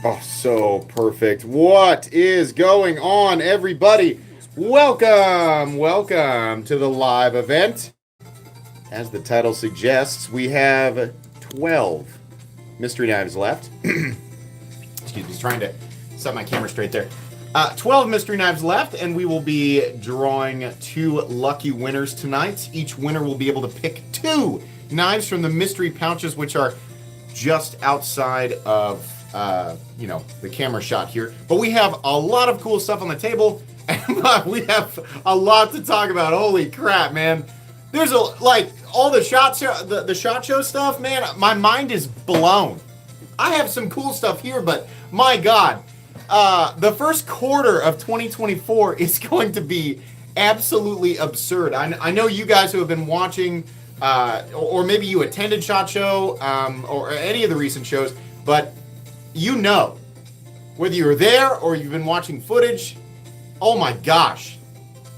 Oh, so perfect. What is going on, everybody? Welcome to the live event. As the title suggests, we have 12 mystery knives left. Excuse me, just trying to set my camera straight there. 12 mystery knives left, and we will be drawing 2 lucky winners tonight. Each winner will be able to pick 2 knives from the mystery pouches, which are just outside of the camera shot here. But we have a lot of cool stuff on the table, and we have a lot to talk about. Holy crap, man. There's all the shot show stuff, man. My mind is blown. I have some cool stuff here, but my God, the first quarter of 2024 is going to be absolutely absurd. I know you guys who have been watching, or maybe you attended SHOT Show, or any of the recent shows, but you know, whether you're there or you've been watching footage, oh my gosh,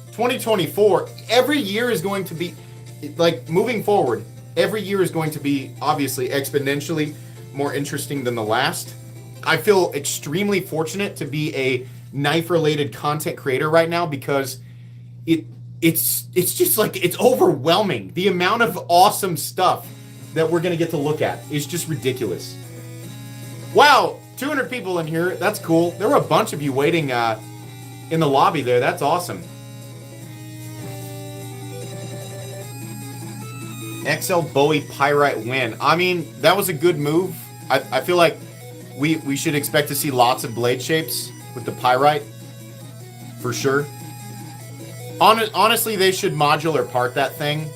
2024, every year is going to be, like, moving forward, every year is going to be obviously exponentially more interesting than the last. I feel extremely fortunate to be a knife-related content creator right now because it's just like, it's overwhelming. The amount of awesome stuff that we're going to get to look at is just ridiculous. Wow, 200 people in here. That's cool. There were a bunch of you waiting in the lobby there. That's awesome. XL Bowie Pyrite win. I mean, that was a good move. I feel like we should expect to see lots of blade shapes with the Pyrite. For sure. Honestly, they should modular part that thing.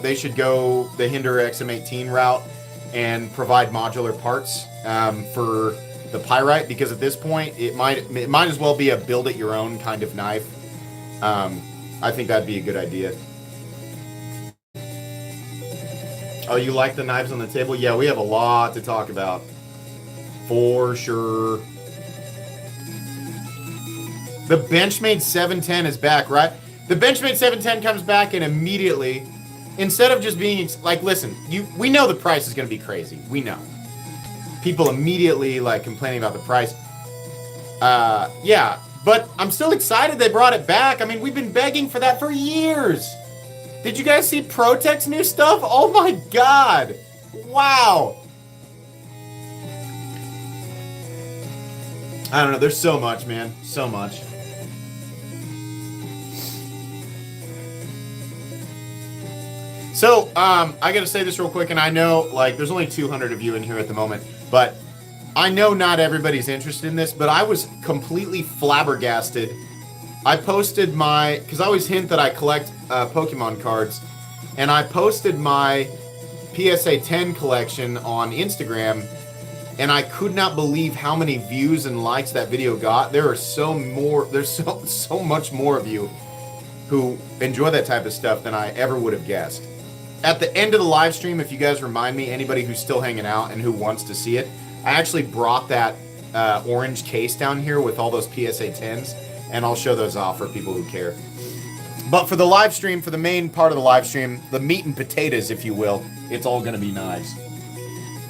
They should go the Hinder XM18 route and provide modular parts for the Pyrite, because at this point it might as well be a build it your own kind of knife. I think that'd be a good idea. Oh, you like the knives on the table? Yeah, we have a lot to talk about. For sure. The Benchmade 710 is back, right? The Benchmade 710 comes back, and immediately, instead of just being like, listen, we know the price is going to be crazy. We know. People immediately like complaining about the price. Yeah, but I'm still excited they brought it back. I mean, we've been begging for that for years. Did you guys see Protec's new stuff? Oh my God. Wow. I don't know. There's so much, man. So much. So, I gotta say this real quick, and I know, like, there's only 200 of you in here at the moment, but I know not everybody's interested in this, but I was completely flabbergasted. I posted because I always hint that I collect Pokemon cards, and I posted my PSA 10 collection on Instagram, and I could not believe how many views and likes that video got. There's so much more of you who enjoy that type of stuff than I ever would have guessed. At the end of the live stream, if you guys remind me, anybody who's still hanging out and who wants to see it, I actually brought that orange case down here with all those PSA 10s, and I'll show those off for people who care. But for the live stream, for the main part of the live stream, the meat and potatoes, if you will, it's all going to be knives.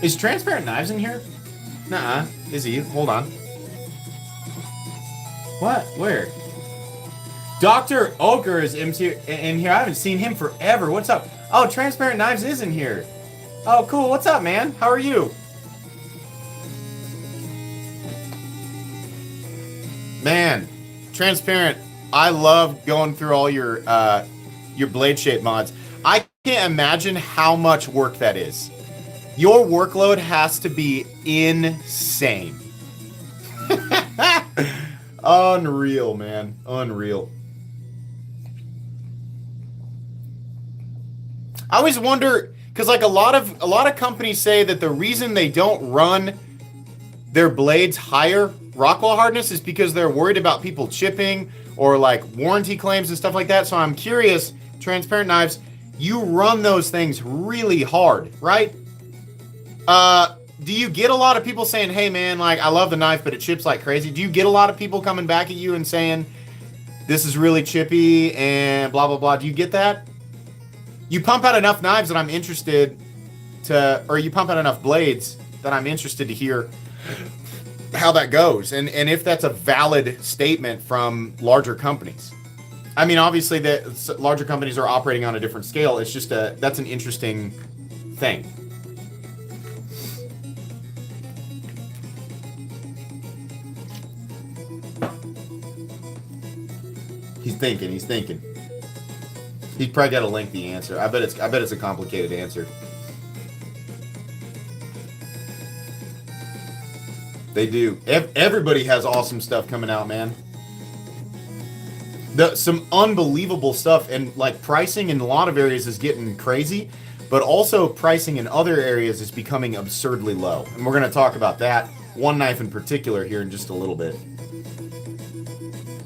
Is Transparent Knives in here? Nuh-uh. Is he? Hold on. What? Where? Dr. Ochre is in here. I haven't seen him forever. What's up? Oh, Transparent Knives is in here. Oh, cool. What's up, man? How are you? Man, Transparent, I love going through all your blade shape mods. I can't imagine how much work that is. Your workload has to be insane. Unreal, man. Unreal. I always wonder, because like a lot of companies say that the reason they don't run their blades higher Rockwell hardness is because they're worried about people chipping or like warranty claims and stuff like that. So I'm curious, Transparent Knives, you run those things really hard, right? Do you get a lot of people saying, hey man, like I love the knife, but it chips like crazy? Do you get a lot of people coming back at you and saying, this is really chippy and blah, blah, blah? Do you get that? You pump out enough knives that I'm interested to, or you pump out enough blades that I'm interested to hear how that goes, and if that's a valid statement from larger companies. I mean, obviously, the larger companies are operating on a different scale. It's just that's an interesting thing. He's thinking. He's probably got a lengthy answer. I bet it's a complicated answer. They do. Everybody has awesome stuff coming out, man. Some unbelievable stuff, and like pricing in a lot of areas is getting crazy, but also pricing in other areas is becoming absurdly low. And we're going to talk about that one knife in particular here in just a little bit.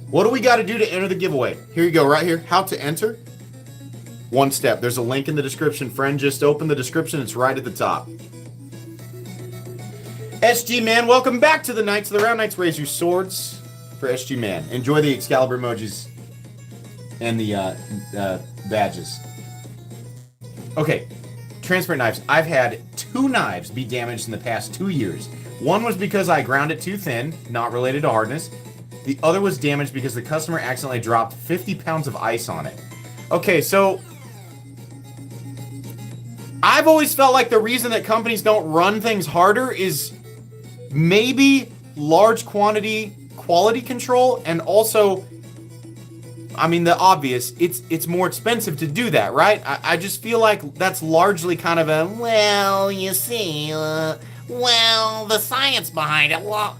What do we got to do to enter the giveaway? Here you go, right here. How to enter? One step. There's a link in the description, friend. Just open the description. It's right at the top. SG Man, welcome back to the Knights of the Round. Knights, raise your swords for SG Man. Enjoy the Excalibur emojis and the badges. Okay, transparent knives. I've had 2 knives be damaged in the past 2 years. One was because I ground it too thin, not related to hardness. The other was damaged because the customer accidentally dropped 50 pounds of ice on it. Okay, so I've always felt like the reason that companies don't run things harder is maybe large quantity quality control, and also, I mean, the obvious, it's more expensive to do that, right? I just feel like that's largely kind of a, well, you see, well, the science behind it, well,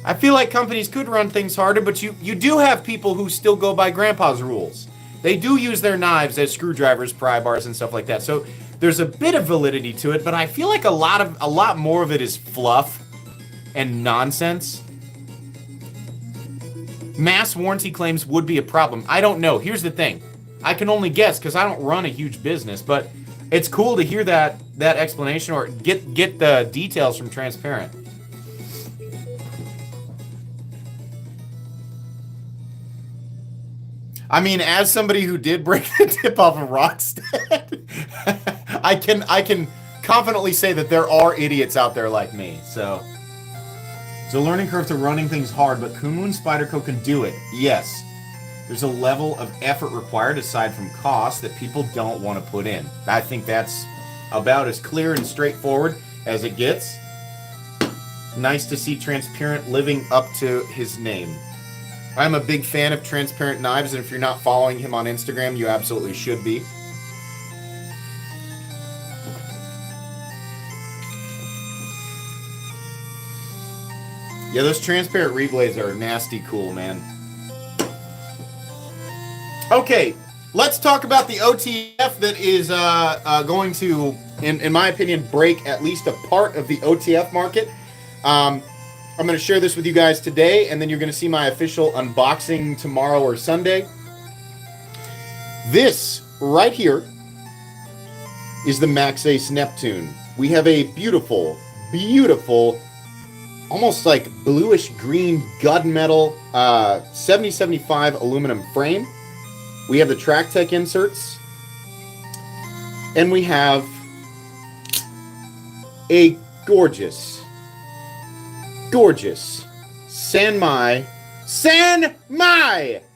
I feel like companies could run things harder, but you do have people who still go by grandpa's rules. They do use their knives as screwdrivers, pry bars, and stuff like that. So there's a bit of validity to it, but I feel like a lot more of it is fluff and nonsense. Mass warranty claims would be a problem. I don't know. Here's the thing. I can only guess because I don't run a huge business, but it's cool to hear that explanation or get the details from Transparent. I mean, as somebody who did break the tip off of Rockstead, I can confidently say that there are idiots out there like me. So, it's a learning curve to running things hard, but Kumu and Spyderco can do it. Yes, there's a level of effort required aside from cost that people don't want to put in. I think that's about as clear and straightforward as it gets. Nice to see Transparent living up to his name. I'm a big fan of Transparent Knives, and if you're not following him on Instagram, you absolutely should be. Yeah, those transparent reblades are nasty cool, man. Okay, let's talk about the OTF that is going to, in my opinion, break at least a part of the OTF market. I'm going to share this with you guys today, and then you're going to see my official unboxing tomorrow or Sunday. This right here is the Maxace Neptune. We have a beautiful, beautiful, almost like bluish green gunmetal 7075 aluminum frame. We have the TrackTech inserts, and we have a gorgeous Sanmai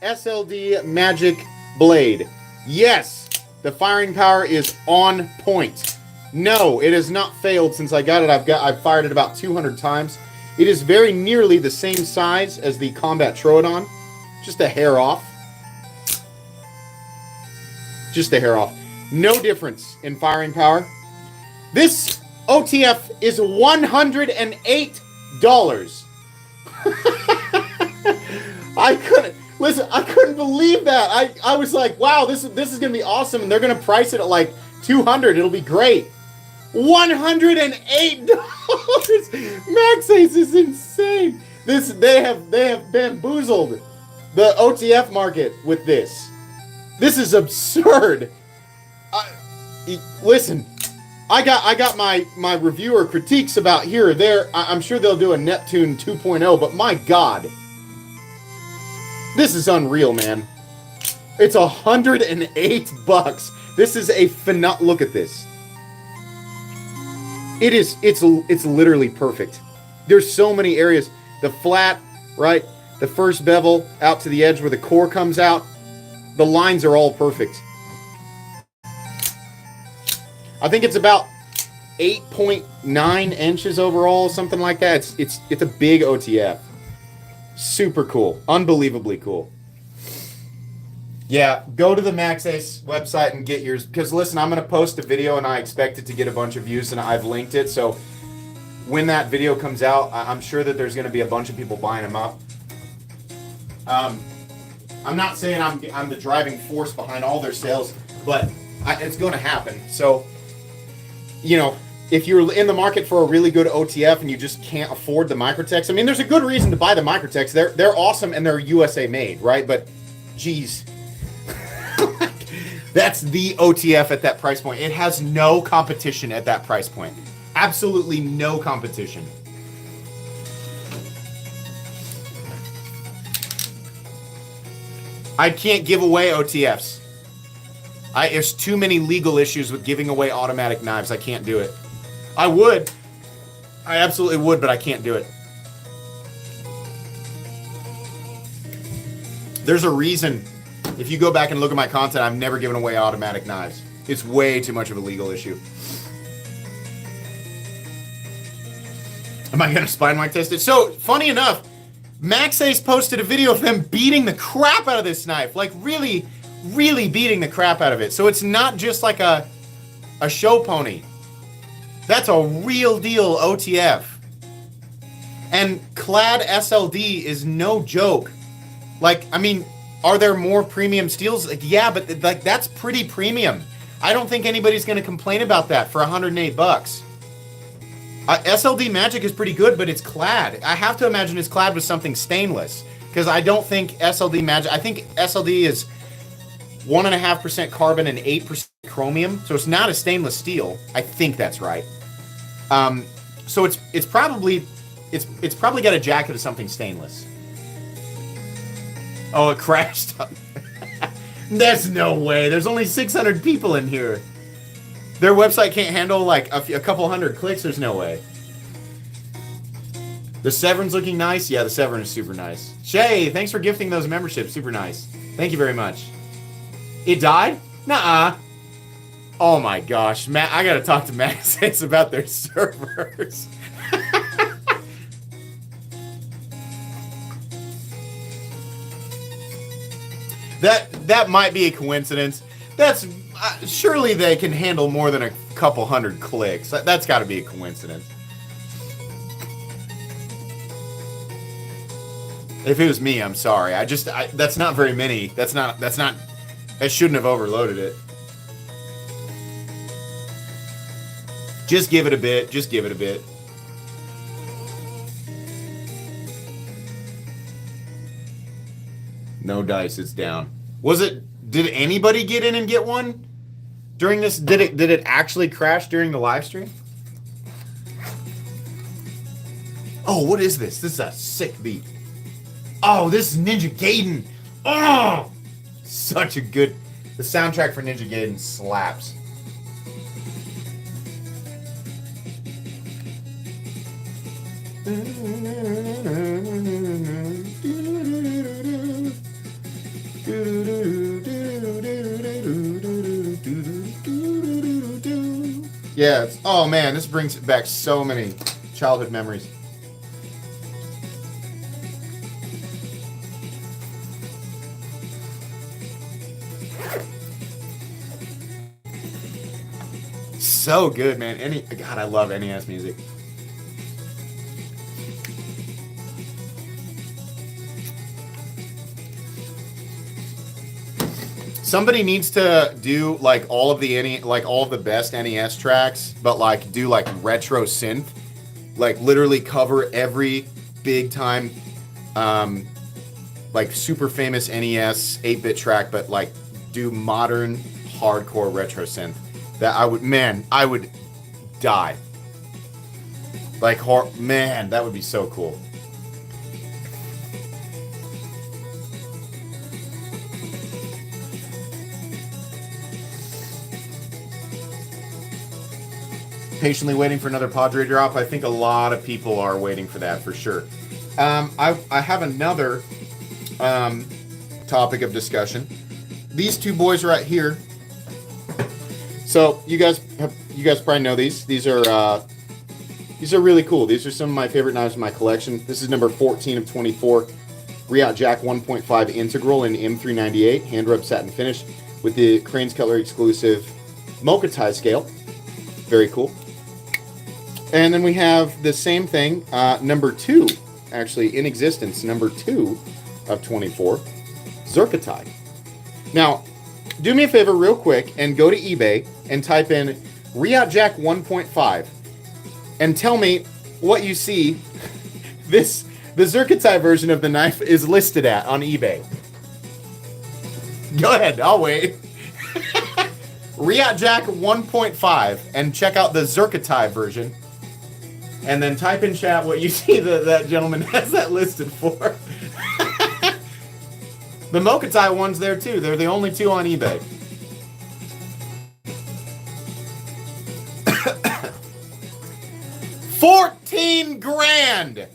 SLD Magic Blade. Yes, the firing power is on point. No, it has not failed since I got it. I've fired it about 200 times. It is very nearly the same size as the Combat Troodon, just a hair off. Just a hair off. No difference in firing power. This OTF is $108. I couldn't believe that. I was like, wow, this is gonna be awesome, and they're gonna price it at like $200. It'll be great. $108. Maxace is insane. They have bamboozled the OTF market with this. This is absurd. Listen. I got my reviewer critiques about here or there. I'm sure they'll do a Neptune 2.0, but my God. This is unreal, man. It's $108. This is a look at this. It's literally perfect. there's so many areas. The flat, right? The first bevel out to the edge where the core comes out. The lines are all perfect. I think it's about 8.9 inches overall, something like that. It's a big OTF. Super cool. Unbelievably cool. Yeah, go to the Maxace website and get yours. Because listen, I'm going to post a video and I expect it to get a bunch of views and I've linked it. So when that video comes out, I'm sure that there's going to be a bunch of people buying them up. I'm not saying I'm the driving force behind all their sales, but it's going to happen. So, you know, if you're in the market for a really good OTF and you just can't afford the Microtex, I mean, there's a good reason to buy the Microtex. They're awesome and they're USA made, right? But, geez, that's the OTF at that price point. It has no competition at that price point. Absolutely no competition. I can't give away OTFs. There's too many legal issues with giving away automatic knives. I can't do it. I would. I absolutely would, but I can't do it. There's a reason. If you go back and look at my content, I've never given away automatic knives. It's way too much of a legal issue. Am I going to spine mic test it? So, funny enough, Maxace posted a video of them beating the crap out of this knife. Like, really, really beating the crap out of it. So it's not just like a show pony. That's a real deal OTF. And clad SLD is no joke. Like, I mean, are there more premium steels? Like, yeah, but like that's pretty premium. I don't think anybody's going to complain about that for $108. SLD Magic is pretty good, but it's clad. I have to imagine it's clad with something stainless because I don't think SLD Magic. I think SLD is 1.5% carbon and 8% chromium, so it's not a stainless steel. I think that's right. So it's probably got a jacket of something stainless. Oh, it crashed. There's no way. There's only 600 people in here. Their website can't handle like a couple hundred clicks. There's no way. The Severn's looking nice. Yeah, the Severn is super nice. Shay, thanks for gifting those memberships. Super nice. Thank you very much. It died? Nuh-uh. Oh my gosh, Matt, I gotta talk to Maxace about their servers. That might be a coincidence. That's surely they can handle more than a couple hundred clicks. That's got to be a coincidence. If it was me, I'm sorry. That's not very many. That's not. I shouldn't have overloaded it. Just give it a bit. Just give it a bit. No dice. It's down. Did anybody get in and get one during this? Did it actually crash during the live stream? Oh, what is this? This is a sick beat. Oh, this is Ninja Gaiden. Oh, such a good. The soundtrack for Ninja Gaiden slaps. Yeah, oh man, this brings back so many childhood memories. So good, man. God, I love NES music. Somebody needs to do like all of the best NES tracks, but like do like retro synth, like literally cover every big time, like super famous NES 8-bit track, but like do modern hardcore retro synth. That I would die. Like man, that would be so cool. patiently waiting for another Padre drop. I think a lot of people are waiting for that for sure. I have another topic of discussion. These two boys right here. So you guys probably know these. These are really cool. These are some of my favorite knives in my collection. This is number 14 of 24. Riot Jack 1.5 integral in M398 hand rub satin finish with the Crane's Cutlery exclusive Mocha tie scale. Very cool. And then we have the same thing, number 2, actually in existence, number 2 of 24, Zerkatai. Now, do me a favor real quick and go to eBay and type in Riot Jack 1.5 and tell me what you see the Zerkatai version of the knife is listed at on eBay. Go ahead, I'll wait. Riot Jack 1.5 and check out the Zerkatai version. And then type in chat what you see that gentleman has that listed for. The Mochatai one's there too. They're the only two on eBay. $14,000!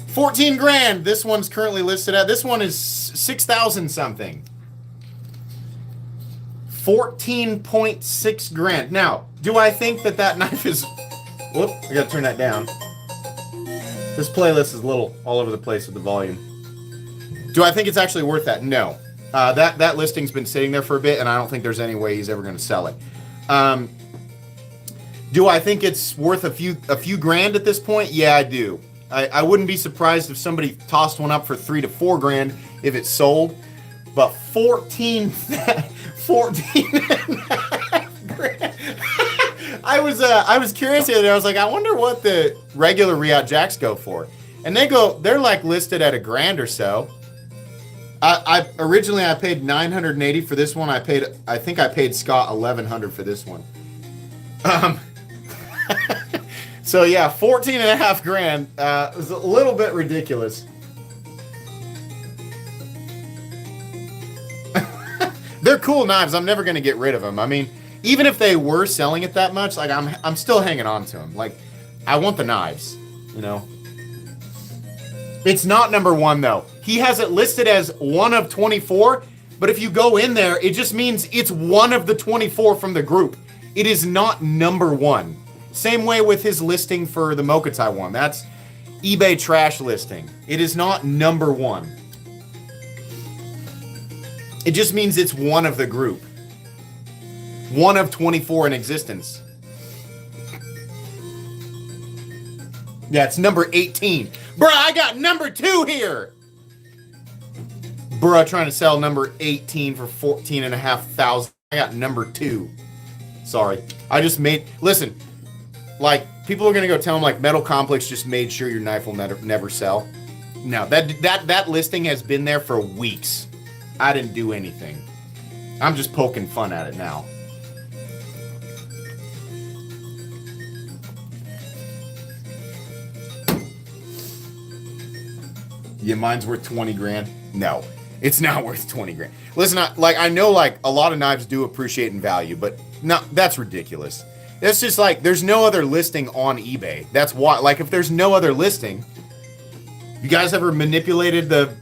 14 grand. This one's currently listed at. This one is 6,000 something. 14.6 grand. Now, do I think that knife is... Whoop, I gotta turn that down. This playlist is a little all over the place with the volume. Do I think it's actually worth that? No. That listing's been sitting there for a bit, and I don't think there's any way he's ever going to sell it. Do I think it's worth a few grand at this point? Yeah, I do. I wouldn't be surprised if somebody tossed one up for 3 to 4 grand if it sold, but 14 grand. I was curious the other day. I was like, I wonder what the regular Riot Jacks go for, and they're like listed at $1,000 or so. Originally I paid $980 for this one. I think I paid Scott $1,100 for this one. So yeah, 14.5 grand. It was a little bit ridiculous. They're cool knives. I'm never gonna get rid of them. I mean, even if they were selling it that much, like I'm still hanging on to them. Like, I want the knives, you know. It's not number 1 though. He has it listed as 1 of 24, but if you go in there, it just means it's 1 of the 24 from the group. It is not number 1. Same way with his listing for the Mochatai one. That's eBay trash listing. It is not number 1. It just means it's 1 of the group. 1 of 24 in existence. Yeah, it's number 18. Bruh, I got number 2 here. Bruh, trying to sell number 18 for 14,500. I got number 2. Sorry. I just made... Listen, like, people are going to go tell them, like, Metal Complex just made sure your knife will never sell. No, that listing has been there for weeks. I didn't do anything. I'm just poking fun at it now. Yeah, mine's worth 20 grand. No, it's not worth 20 grand. Listen, I know like a lot of knives do appreciate in value, but no, that's ridiculous. It's just like there's no other listing on eBay. That's why, like, if there's no other listing, you guys ever manipulated the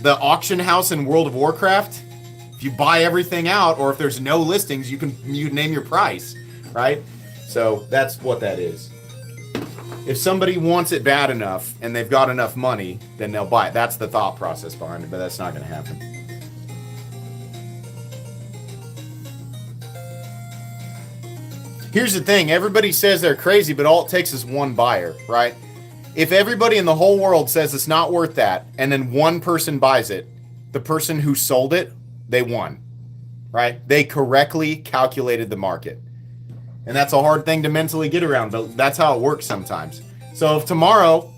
auction house in World of Warcraft? If you buy everything out, or if there's no listings, you name your price, right? So that's what that is. If somebody wants it bad enough and they've got enough money, then they'll buy it. That's the thought process behind it, but that's not going to happen. Here's the thing. Everybody says they're crazy, but all it takes is one buyer, right? If everybody in the whole world says it's not worth that, and then one person buys it, the person who sold it, they won, right? They correctly calculated the market. And that's a hard thing to mentally get around, but that's how it works sometimes. So if tomorrow,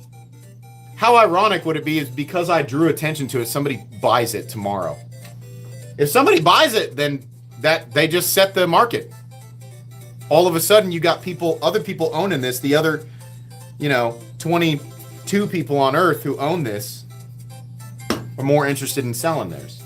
how ironic would it be is because I drew attention to it, somebody buys it tomorrow. If somebody buys it, then that they just set the market. All of a sudden, you got other people owning this. The other, 22 people on Earth who own this are more interested in selling theirs.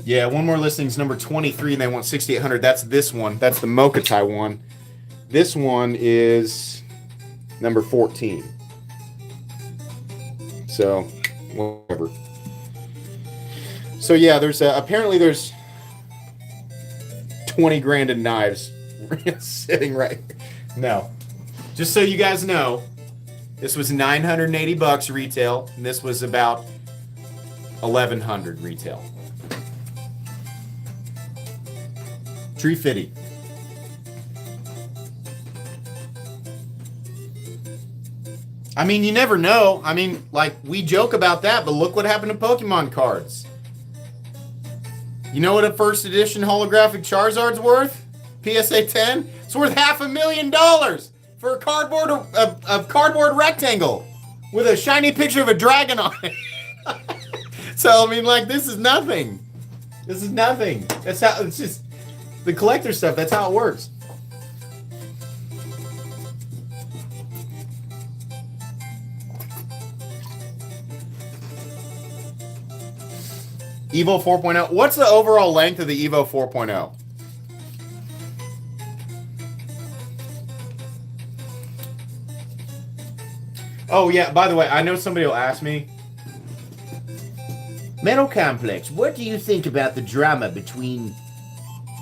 Yeah, one more listing's number 23, and they want 6,800. That's this one. That's the Mokatai one. This one is number 14. So, whatever. So yeah, there's apparently there's 20 grand in knives sitting right. No, just so you guys know, this was $980 retail, and this was about 1,100 retail. Tree fitty. I mean, you never know. I mean, like, we joke about that, but look what happened to Pokemon cards. You know what a first edition holographic Charizard's worth? PSA 10? It's worth $500,000 for a cardboard rectangle with a shiny picture of a dragon on it. So, I mean, like, this is nothing. This is nothing. That's how, it's just, the collector stuff, that's how it works. Evo 4.0. What's the overall length of the Evo 4.0? Oh, yeah, by the way, I know somebody will ask me, Metal Complex, what do you think about the drama between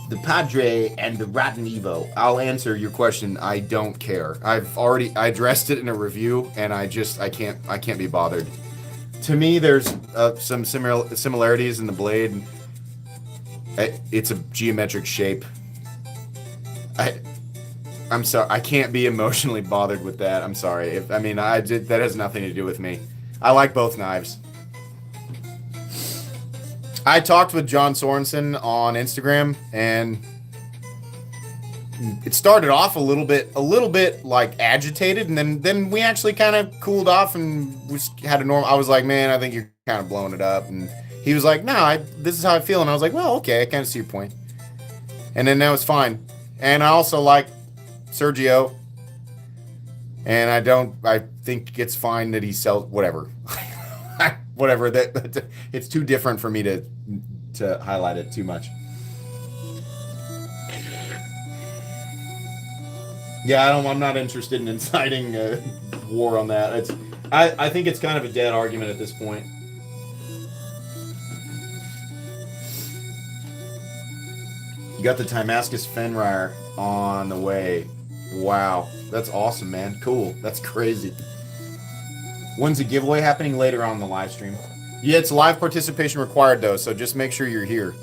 the Padre and the Rotten Evo? I'll answer your question. I don't care. I addressed it in a review, and I can't be bothered. To me, there's some similarities in the blade. It's a geometric shape. I'm sorry. I can't be emotionally bothered with that. I'm sorry. That has nothing to do with me. I like both knives. I talked with John Sorensen on Instagram, and it started off a little bit like agitated, and then we actually kind of cooled off and we had a normal. I was like, man, I think you're kind of blowing it up, and he was like, no, this is how I feel, and I was like, well, okay, I kind of see your point. And then now it's fine. And I also like Sergio, and I think it's fine that he sells whatever. Whatever, that it's too different for me to highlight it too much. Yeah, I'm not interested in inciting war on that. I think it's kind of a dead argument at this point. You got the Timascus Fenrir on the way. Wow, that's awesome, man. Cool. That's crazy. When's the giveaway happening? Later on in the live stream. Yeah, it's live participation required, though, so just make sure you're here.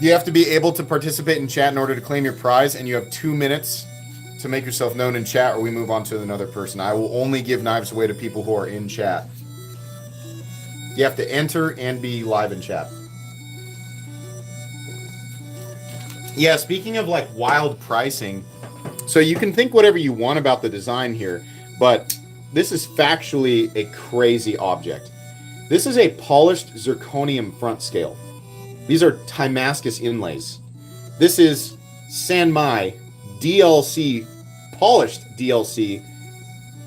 You have to be able to participate in chat in order to claim your prize, and you have 2 minutes to make yourself known in chat, or we move on to another person. I will only give knives away to people who are in chat. You have to enter and be live in chat. Yeah, speaking of, like, wild pricing, so you can think whatever you want about the design here, but this is factually a crazy object. This is a polished zirconium front scale. These are Timascus inlays. This is Sanmai DLC, polished DLC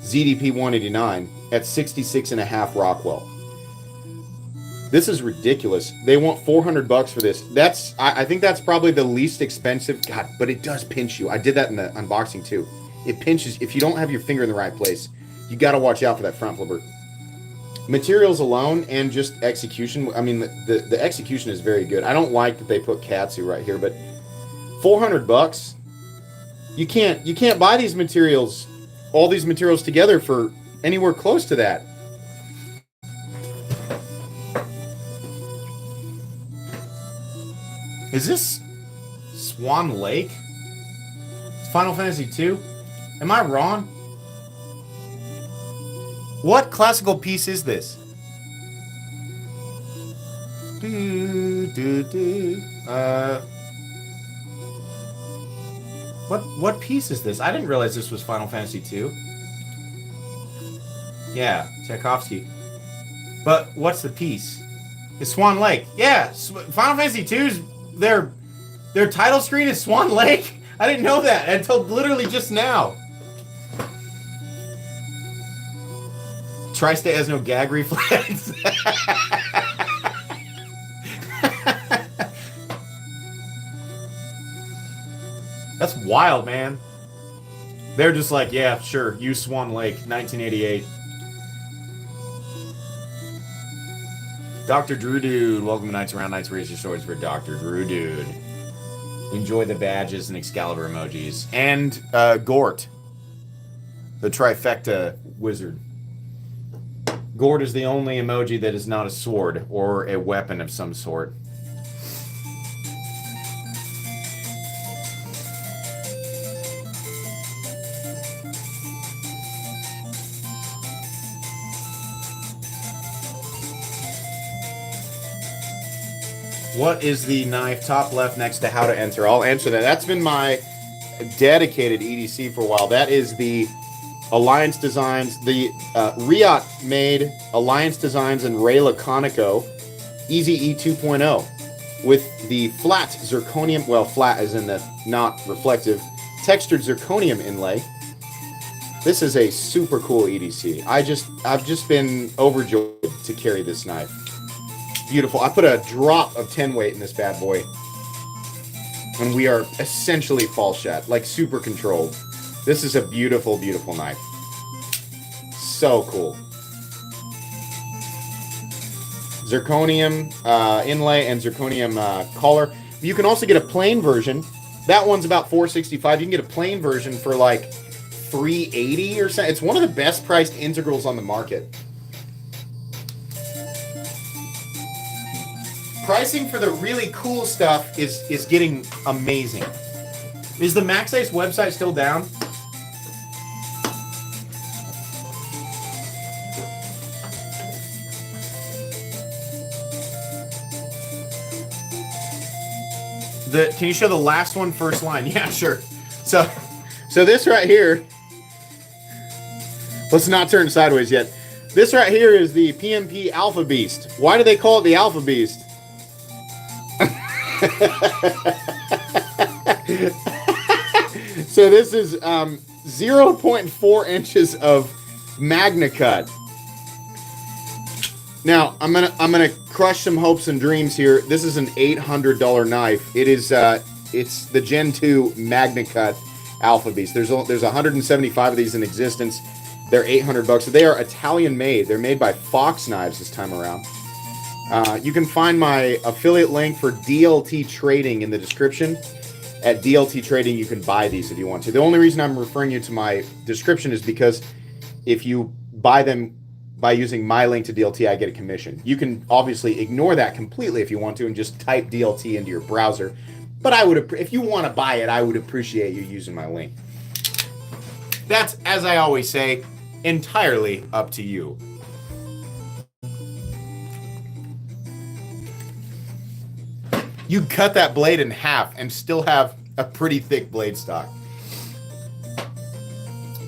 ZDP 189 at 66.5 Rockwell. This is ridiculous. They want $400 for this. I think that's probably the least expensive. God, but it does pinch you. I did that in the unboxing too. It pinches if you don't have your finger in the right place. You got to watch out for that front flipper. Materials alone and just execution. I mean, the execution is very good. I don't like that they put Katsu right here, but $400. You can't buy these materials, all these materials together for anywhere close to that. Is this Swan Lake? It's Final Fantasy II? Am I wrong? What classical piece is this? What piece is this? I didn't realize this was Final Fantasy II. Yeah, Tchaikovsky. But what's the piece? It's Swan Lake. Yeah, Final Fantasy II's their title screen is Swan Lake. I didn't know that until literally just now. Tri-State has no gag reflex. That's wild, man. They're just like, yeah, sure, use Swan Lake, 1988. Dr. Drew Dude, welcome to Nights Around Nights. Raise your swords for Dr. Drew Dude. Enjoy the badges and Excalibur emojis. And Gort, the trifecta wizard. Gort is the only emoji that is not a sword or a weapon of some sort. What is the knife top left next to how to enter? I'll answer that. That's been my dedicated EDC for a while. That is the Alliance Designs, the Riot made Alliance Designs and Ray Laconico Easy E 2.0 with the flat zirconium, well, flat as in the not reflective, textured zirconium inlay. This is a super cool EDC. I've just been overjoyed to carry this knife. Beautiful. I put a drop of 10 weight in this bad boy. And we are essentially fall shot, like super controlled. This is a beautiful, beautiful knife. So cool. Zirconium inlay and zirconium collar. You can also get a plain version. That one's about $465. You can get a plain version for like $380 or something. It's one of the best priced integrals on the market. Pricing for the really cool stuff is getting amazing. Is the Maxace website still down? Can you show the last one first line? Yeah, sure. So this right here, let's not turn sideways yet. This right here is the PMP Alpha Beast. Why do they call it the Alpha Beast? So this is 0.4 inches of Magna Cut. Now I'm gonna crush some hopes and dreams here. This is an $800 knife. It is it's the Gen 2 Magna Cut Alpha Beast. There's 175 of these in existence. They're $800. They are Italian made. They're made by Fox Knives this time around. You can find my affiliate link for DLT Trading in the description. At DLT Trading, you can buy these if you want to. The only reason I'm referring you to my description is because if you buy them by using my link to DLT, I get a commission. You can obviously ignore that completely if you want to and just type DLT into your browser. But I would, if you want to buy it, I would appreciate you using my link. That's, as I always say, entirely up to you. You cut that blade in half and still have a pretty thick blade stock.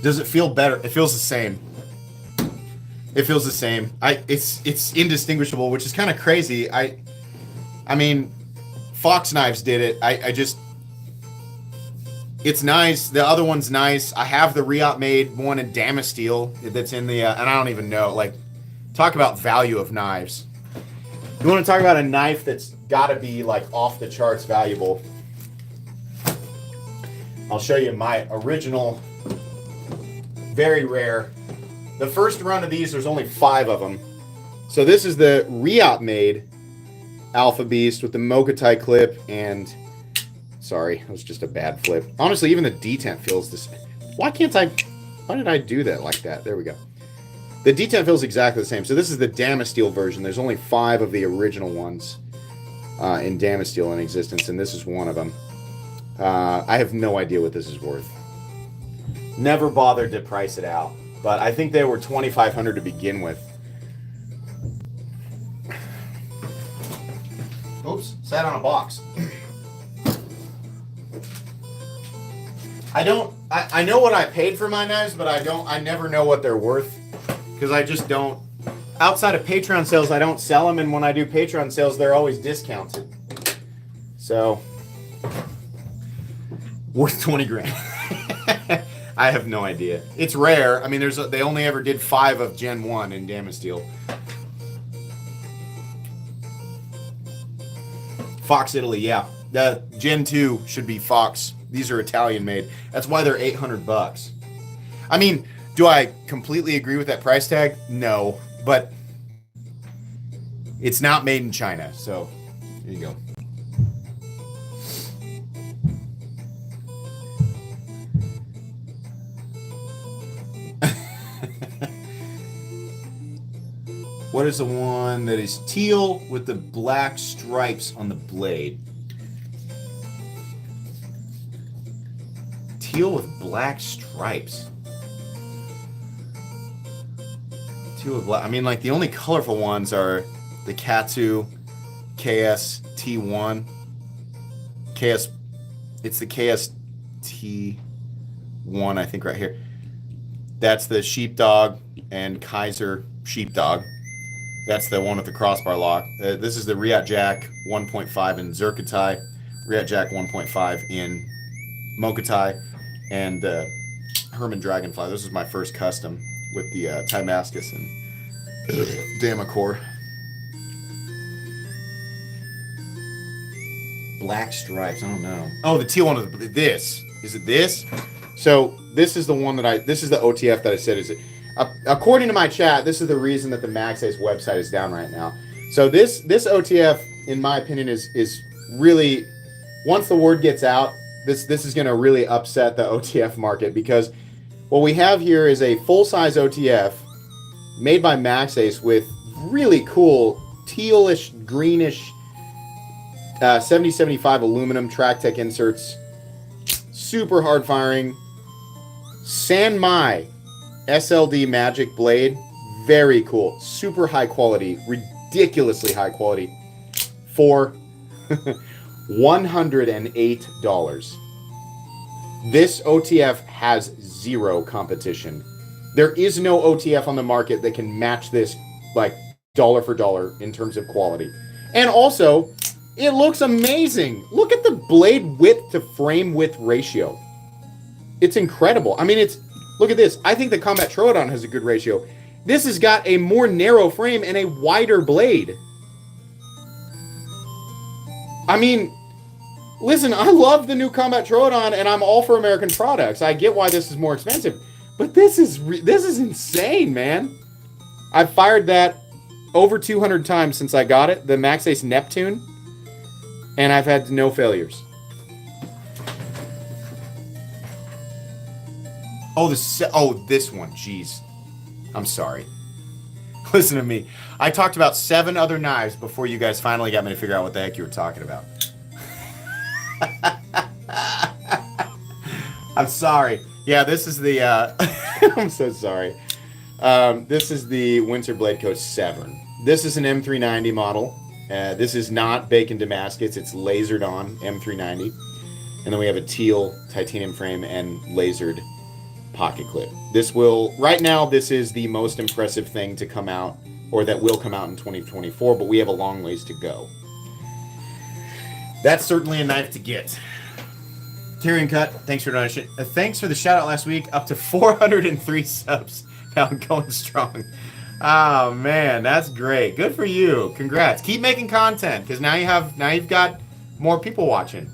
Does it feel better? It feels the same. It feels the same. It's indistinguishable, which is kind of crazy. I mean, Fox Knives did it. It's nice. The other one's nice. I have the Riot made one in Damasteel that's in the, and I don't even know. Like, talk about value of knives. You want to talk about a knife that's got to be like off the charts valuable? I'll show you my original, very rare. The first run of these, there's only 5 of them. So this is the Riot made Alpha Beast with the Mokatai clip and, sorry, that was just a bad flip. Honestly, even the detent feels this. Why did I do that like that? There we go. The detent feels exactly the same. So this is the Damasteel version. There's only 5 of the original ones in Damasteel in existence, and this is one of them. I have no idea what this is worth. Never bothered to price it out, but I think they were $2,500 to begin with. Oops, sat on a box. I know what I paid for my knives, but I never know what they're worth. Because I just don't, outside of Patreon sales, I don't sell them, and when I do Patreon sales, they're always discounted. So, worth 20 grand. I have no idea. It's rare. I mean, they only ever did 5 of Gen 1 in Damasteel. Fox Italy, yeah. The Gen 2 should be Fox These are Italian made. That's why they're $800. I mean, do I completely agree with that price tag? No, but it's not made in China, so there you go. What is the one that is teal with the black stripes on the blade? Teal with black stripes. Teal with black. I mean, like, the only colorful ones are the Katsu KS T1. KS. It's the KS T1, I think, right here. That's the Sheepdog and Kaiser Sheepdog. That's the one with the crossbar lock. This is the Riat Jack 1.5 in Zirkatai, Riat Jack 1.5 in Mokatai, and Herman Dragonfly. This is my first custom with the Timascus and Damacor. Black stripes, I don't know. Oh, the teal one is this. Is it this? So this is the one that this is the OTF that I said is it. According to my chat, this is the reason that the Maxace website is down right now. So this OTF, in my opinion, is really, once the word gets out, this is going to really upset the OTF market, because what we have here is a full-size OTF made by Maxace with really cool tealish, greenish 7075 aluminum TrackTech inserts, super hard firing, Sanmai SLD Magic blade, very cool, super high quality, ridiculously high quality, for $108. This OTF has zero competition. There is no OTF on the market that can match this, like, dollar for dollar in terms of quality. And also, it looks amazing. Look at the blade width to frame width ratio. It's incredible. I mean, look at this. I think the Combat Troodon has a good ratio. This has got a more narrow frame and a wider blade. I mean, listen, I love the new Combat Troodon, and I'm all for American products. I get why this is more expensive, but this is insane, man. I've fired that over 200 times since I got it, the Maxace Neptune, and I've had no failures. Oh, this one. Jeez. I'm sorry. Listen to me. I talked about 7 other knives before you guys finally got me to figure out what the heck you were talking about. I'm sorry. Yeah, this is the... I'm so sorry. This is the Windsor Blade Co. 7. This is an M390 model. This is not Bacon Damascus. It's lasered on M390. And then we have a teal titanium frame and lasered pocket clip. Right now, this is the most impressive thing to come out, or that will come out in 2024, but we have a long ways to go. That's certainly a knife to get. Tyrion Cut, thanks for the donation. Thanks for the shout out last week. Up to 403 subs. Now going strong. Oh man, that's great. Good for you. Congrats. Keep making content, because now you've got more people watching.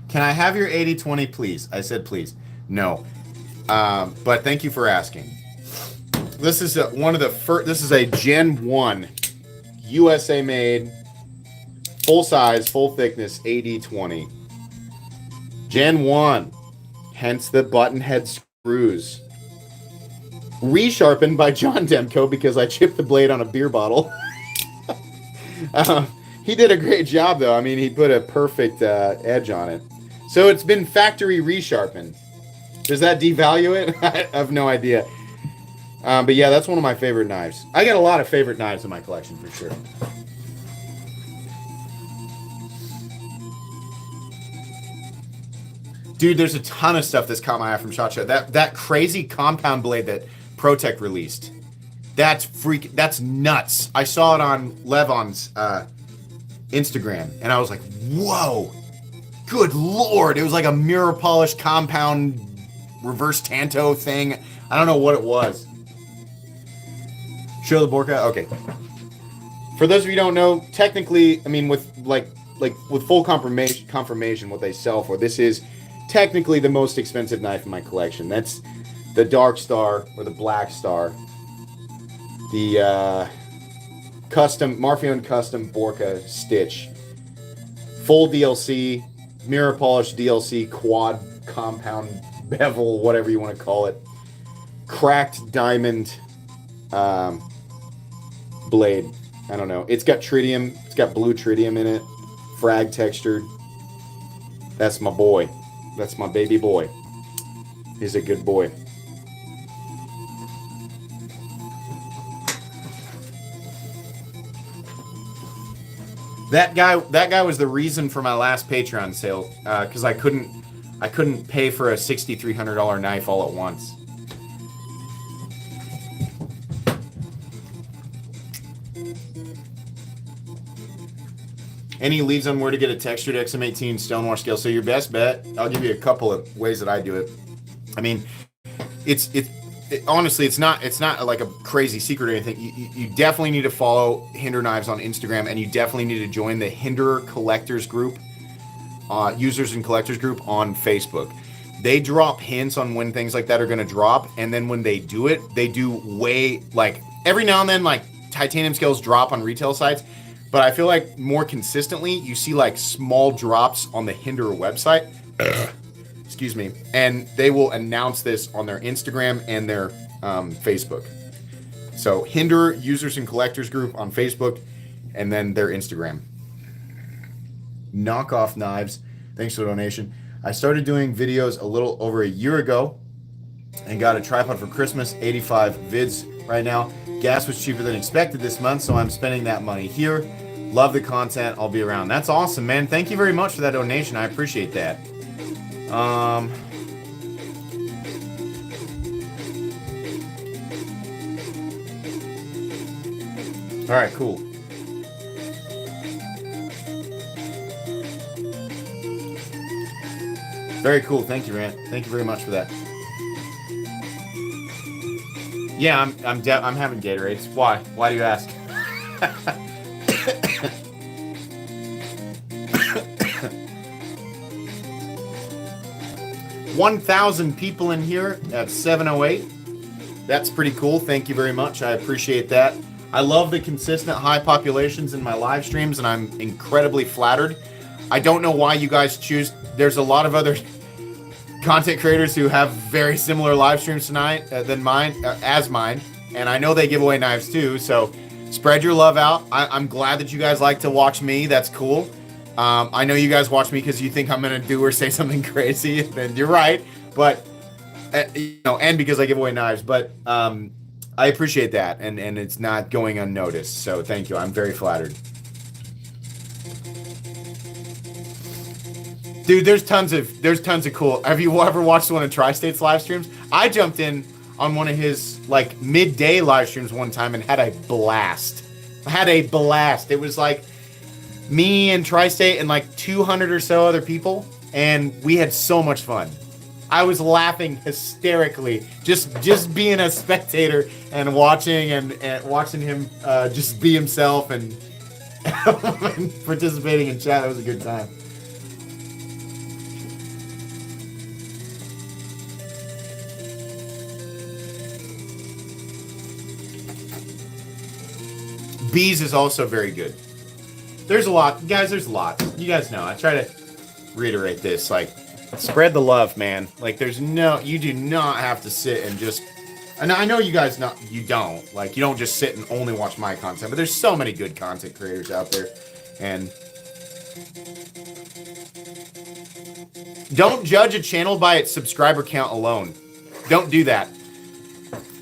Can I have your 80/20, please? I said please. No. But thank you for asking. This is one of the first. This is a Gen 1 USA made, full size, full thickness 80/20. Gen 1. Hence the button head screws. Resharpened by John Demko because I chipped the blade on a beer bottle. He did a great job, though. I mean, he put a perfect edge on it. So it's been factory resharpened. Does that devalue it? I have no idea. But yeah, that's one of my favorite knives. I got a lot of favorite knives in my collection, for sure. Dude, there's a ton of stuff that's caught my eye from SHOT Show. That crazy compound blade that ProTech released. That's nuts. I saw it on Levon's Instagram, and I was like, whoa. Good Lord. It was like a mirror polish compound reverse Tanto thing. I don't know what it was. Show the Borka? Okay. For those of you who don't know, technically, I mean, with with full confirmation, what they sell for, this is technically the most expensive knife in my collection. That's the Dark Star or the Black Star, the Marfion custom Borka Stitch, full DLC, mirror polish DLC, quad compound bevel, whatever you want to call it, cracked diamond blade. I don't know. It's got tritium. It's got blue tritium in it. Frag textured. That's my boy. That's my baby boy. He's a good boy. That guy was the reason for my last Patreon sale, because I couldn't pay for a $6,300 knife all at once. Any leads on where to get a textured XM18 Stonewash scale? So your best bet, I'll give you a couple of ways that I do it. I mean, honestly, it's not like a crazy secret or anything. You definitely need to follow Hinder Knives on Instagram, and you definitely need to join the Hinder Collectors group, users and collectors group on Facebook. They drop hints on when things like that are going to drop, and then when they do it, they do every now and then, like titanium scales drop on retail sites. But I feel like more consistently, you see like small drops on the Hinder website. Excuse me. And they will announce this on their Instagram and their Facebook. So Hinder Users and Collectors Group on Facebook, and then their Instagram. Knockoff Knives. Thanks for the donation. I started doing videos a little over a year ago and got a tripod for Christmas. 85 vids right now. Gas was cheaper than expected this month, so I'm spending that money here. Love the content. I'll be around. That's awesome, man. Thank you very much for that donation. I appreciate that. All right, cool. Very cool. Thank you, Rant. Thank you very much for that. Yeah, I'm having Gatorades. Why? Why do you ask? 1,000 people in here at 7:08. That's pretty cool. Thank you very much. I appreciate that. I love the consistent high populations in my live streams, and I'm incredibly flattered. I don't know why you guys choose. There's a lot of other content creators who have very similar live streams tonight than mine, as mine, and I know they give away knives too. So spread your love out. I'm glad that you guys like to watch me. That's cool. I know you guys watch me because you think I'm gonna do or say something crazy, and you're right. But and because I give away knives. But I appreciate that, and it's not going unnoticed. So thank you. I'm very flattered. Dude, there's tons of cool. Have you ever watched one of Tri-State's live streams? I jumped in on one of his like midday live streams one time and had a blast. It was like me and Tri-State and like 200 or so other people, and we had so much fun. I was laughing hysterically, just being a spectator and watching watching him just be himself and, and participating in chat. It was a good time. Bees is also very good. There's a lot, guys. There's a lot. You guys know. I try to reiterate this. Like, spread the love, man. Like, you do not have to sit and just. And I know you guys you don't. Like, you don't just sit and only watch my content. But there's so many good content creators out there, and don't judge a channel by its subscriber count alone. Don't do that.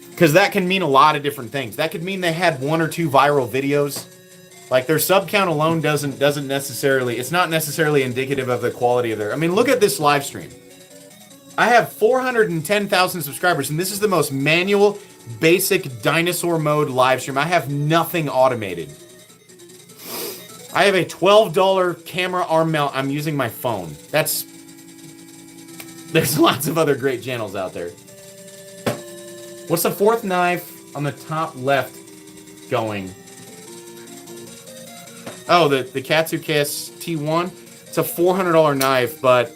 Because that can mean a lot of different things. That could mean they had 1 or 2 viral videos. Like, their sub count alone doesn't necessarily, it's not necessarily indicative of the quality of their, I mean, look at this live stream. I have 410,000 subscribers, and this is the most manual, basic dinosaur mode live stream. I have nothing automated. I have a $12 camera arm mount. I'm using my phone. There's lots of other great channels out there. What's the fourth knife on the top left going? Oh, the Katsu KS T1. It's a $400 knife, but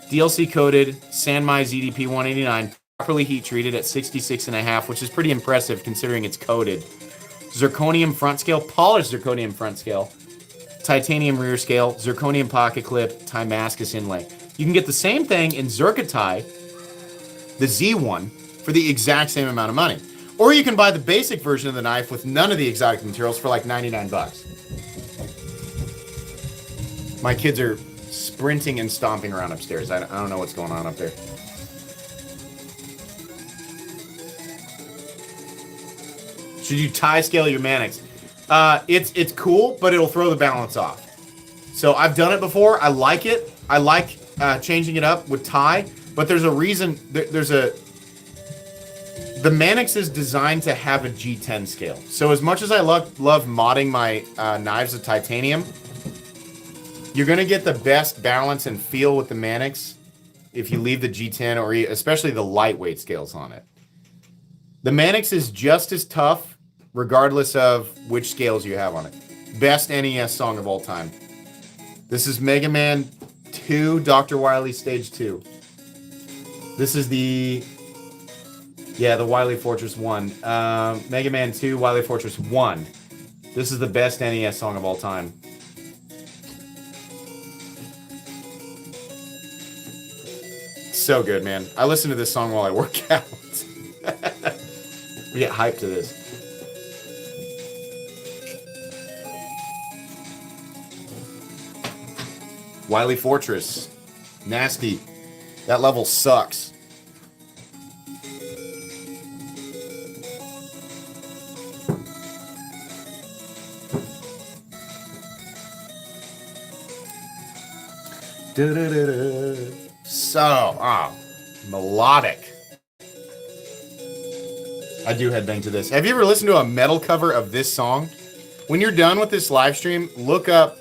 DLC coated, Sanmai ZDP 189, properly heat treated at 66.5, which is pretty impressive considering it's coated. Zirconium front scale, polished zirconium front scale, titanium rear scale, zirconium pocket clip, Damascus inlay. You can get the same thing in Zircotai, the Z1, for the exact same amount of money. Or you can buy the basic version of the knife with none of the exotic materials for like 99 bucks. My kids are sprinting and stomping around upstairs. I don't know what's going on up there. Should you tie scale your Mannix? It's cool, but it'll throw the balance off. So I've done it before. I like it. I like changing it up with tie, but there's a reason. The Mannix is designed to have a G10 scale. So as much as I love modding my knives with titanium, you're going to get the best balance and feel with the Mannix if you leave the G10 or especially the lightweight scales on it. The Mannix is just as tough regardless of which scales you have on it. Best NES song of all time. This is Mega Man 2, Dr. Wily Stage 2. This is the Wily Fortress 1. Mega Man 2, Wily Fortress 1. This is the best NES song of all time. So good, man. I listen to this song while I work out. We get hyped to this. Wily Fortress. Nasty. That level sucks. So, melodic. I do headbang to this. Have you ever listened to a metal cover of this song? When you're done with this live stream, look up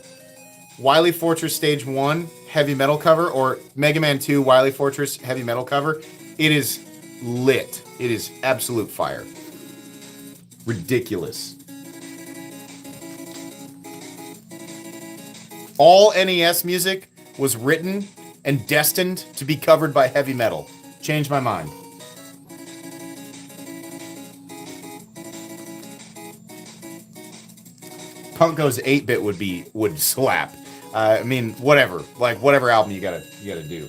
Wily Fortress Stage 1 heavy metal cover or Mega Man 2 Wily Fortress heavy metal cover. It is lit. It is absolute fire. Ridiculous. All NES music was written and destined to be covered by heavy metal. Changed my mind. Punk Goes 8-bit would slap. I mean, whatever. Like whatever album you gotta do.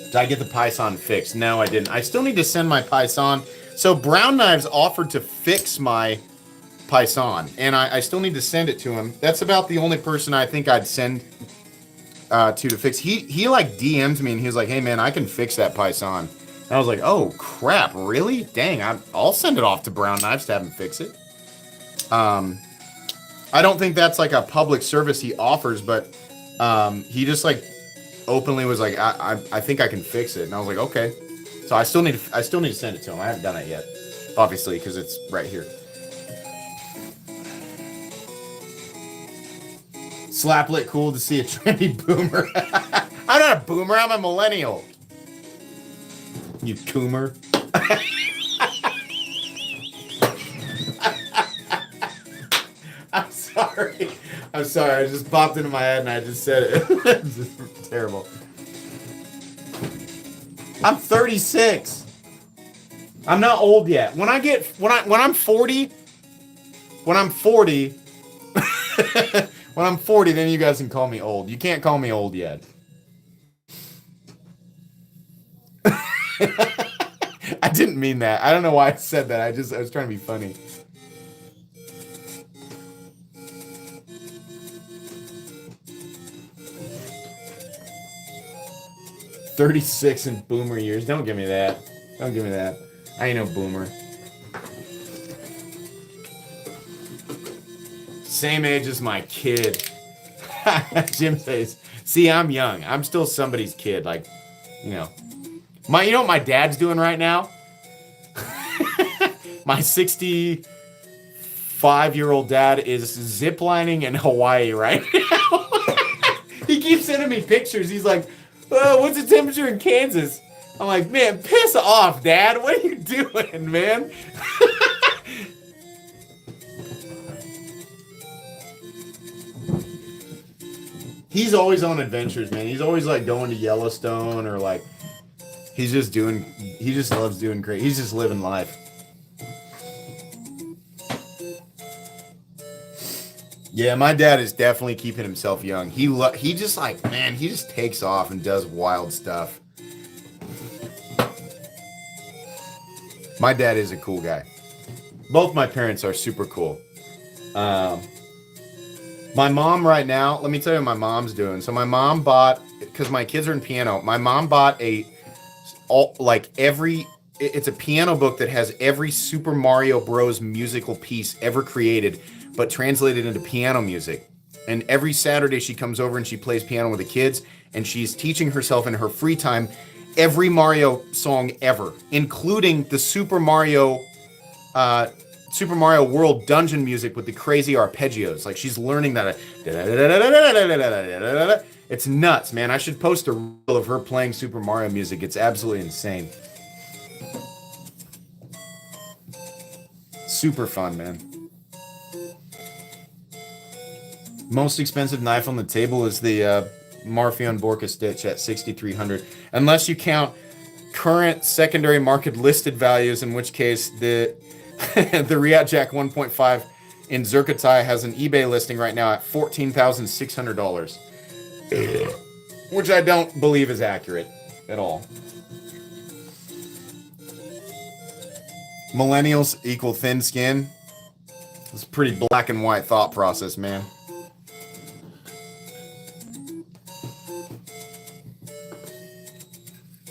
Did I get the Python fixed? No, I didn't. I still need to send my Python. So Brown Knives offered to fix my Python, and I still need to send it to him. That's about the only person I think I'd send to fix. He like DM'd me and he was like, "Hey man, I can fix that Python." And I was like, "Oh crap, really? Dang, I'll send it off to Brown Knives to have him fix it." I don't think that's like a public service he offers, but he just like openly was like, "I think I can fix it," and I was like, "Okay." So I still need to send it to him. I haven't done it yet, obviously, because it's right here. Slaplit, cool to see a trendy boomer. I'm not a boomer, I'm a millennial. You coomer. I'm sorry. I just popped into my head and I just said it. It's just terrible. I'm 36. I'm not old yet. When I'm 40, when I'm 40, then you guys can call me old. You can't call me old yet. I didn't mean that. I don't know why I said that. I was trying to be funny. "36 in boomer years." Don't give me that. Don't give me that. I ain't no boomer. Same age as my kid. Jim says, "See, I'm young. I'm still somebody's kid." Like, you know. You know what my dad's doing right now? My 65-year-old dad is ziplining in Hawaii right now. He keeps sending me pictures. He's like, "Oh, what's the temperature in Kansas?" I'm like, "Man, piss off, Dad. What are you doing, man?" He's always on adventures, man. He's always like going to Yellowstone or like he just loves doing great. He's just living life. Yeah, my dad is definitely keeping himself young. He just like, man, he just takes off and does wild stuff. My dad is a cool guy. Both my parents are super cool. My mom right now, let me tell you what my mom's doing. So my mom bought, because my kids are in piano, my mom bought it's a piano book that has every Super Mario Bros. Musical piece ever created, but translated into piano music. And every Saturday she comes over and she plays piano with the kids, and she's teaching herself in her free time every Mario song ever, including the Super Mario World dungeon music with the crazy arpeggios. Like she's learning that. It's nuts, man. I should post a reel of her playing Super Mario music. It's absolutely insane. Super fun, man. Most expensive knife on the table is the Marfion Borka Stitch at $6,300, unless you count current secondary market listed values, in which case the the Riat Jack 1.5 in Zircotai has an eBay listing right now at $14,600, which I don't believe is accurate at all. Millennials equal thin skin. It's a pretty black and white thought process, man.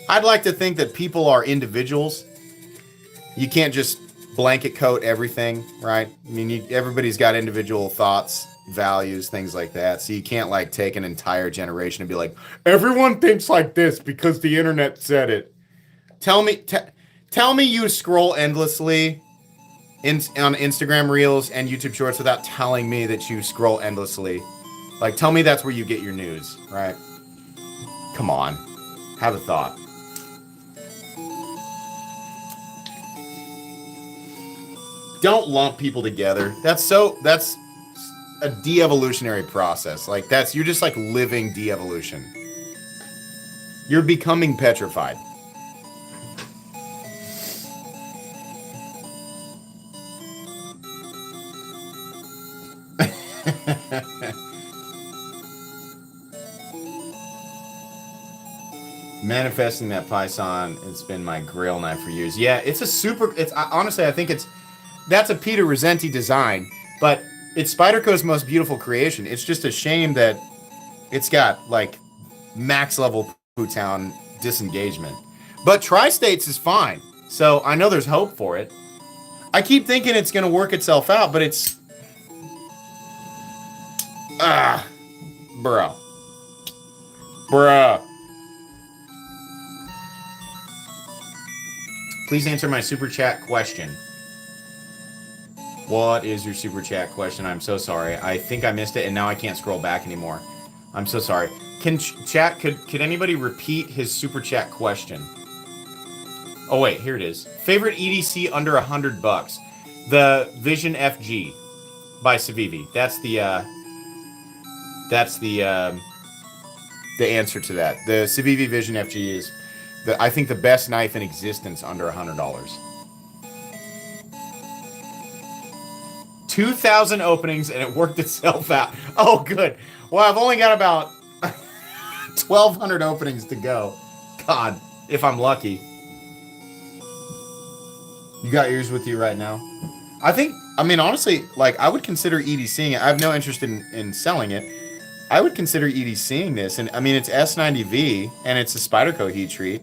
I'd like to think that people are individuals. You can't just blanket coat everything, right? I mean, everybody's got individual thoughts, values, things like that. So you can't like take an entire generation and be like, everyone thinks like this because the internet said it. Tell me you scroll endlessly on Instagram Reels and YouTube Shorts without telling me that you scroll endlessly. Like, tell me that's where you get your news, right? Come on. Have a thought. Don't lump people together. That's a de-evolutionary process. Like you're just like living de-evolution. You're becoming petrified. Manifesting that Python, it's been my grail knife for years. Yeah, honestly, I think that's a Peter Rosenti design, but it's Spyderco's most beautiful creation. It's just a shame that it's got like max level Pootown disengagement. But Tri-States is fine, so I know there's hope for it. I keep thinking it's going to work itself out, but it's... Bruh. Please answer my super chat question. What is your super chat question? I'm so sorry. I think I missed it, and now I can't scroll back anymore. I'm so sorry. Can chat? Could anybody repeat his super chat question? Oh wait, here it is. Favorite EDC under $100? The Vision FG by Civivi. That's the answer to that. The Civivi Vision FG is I think the best knife in existence under $100. 2,000 openings and it worked itself out. Oh, good. Well, I've only got about 1,200 openings to go. God, if I'm lucky. You got yours with you right now? Honestly, like, I would consider EDCing it. I have no interest in selling it. I would consider EDCing this. And, I mean, it's S90V, and it's a Spyderco heat treat.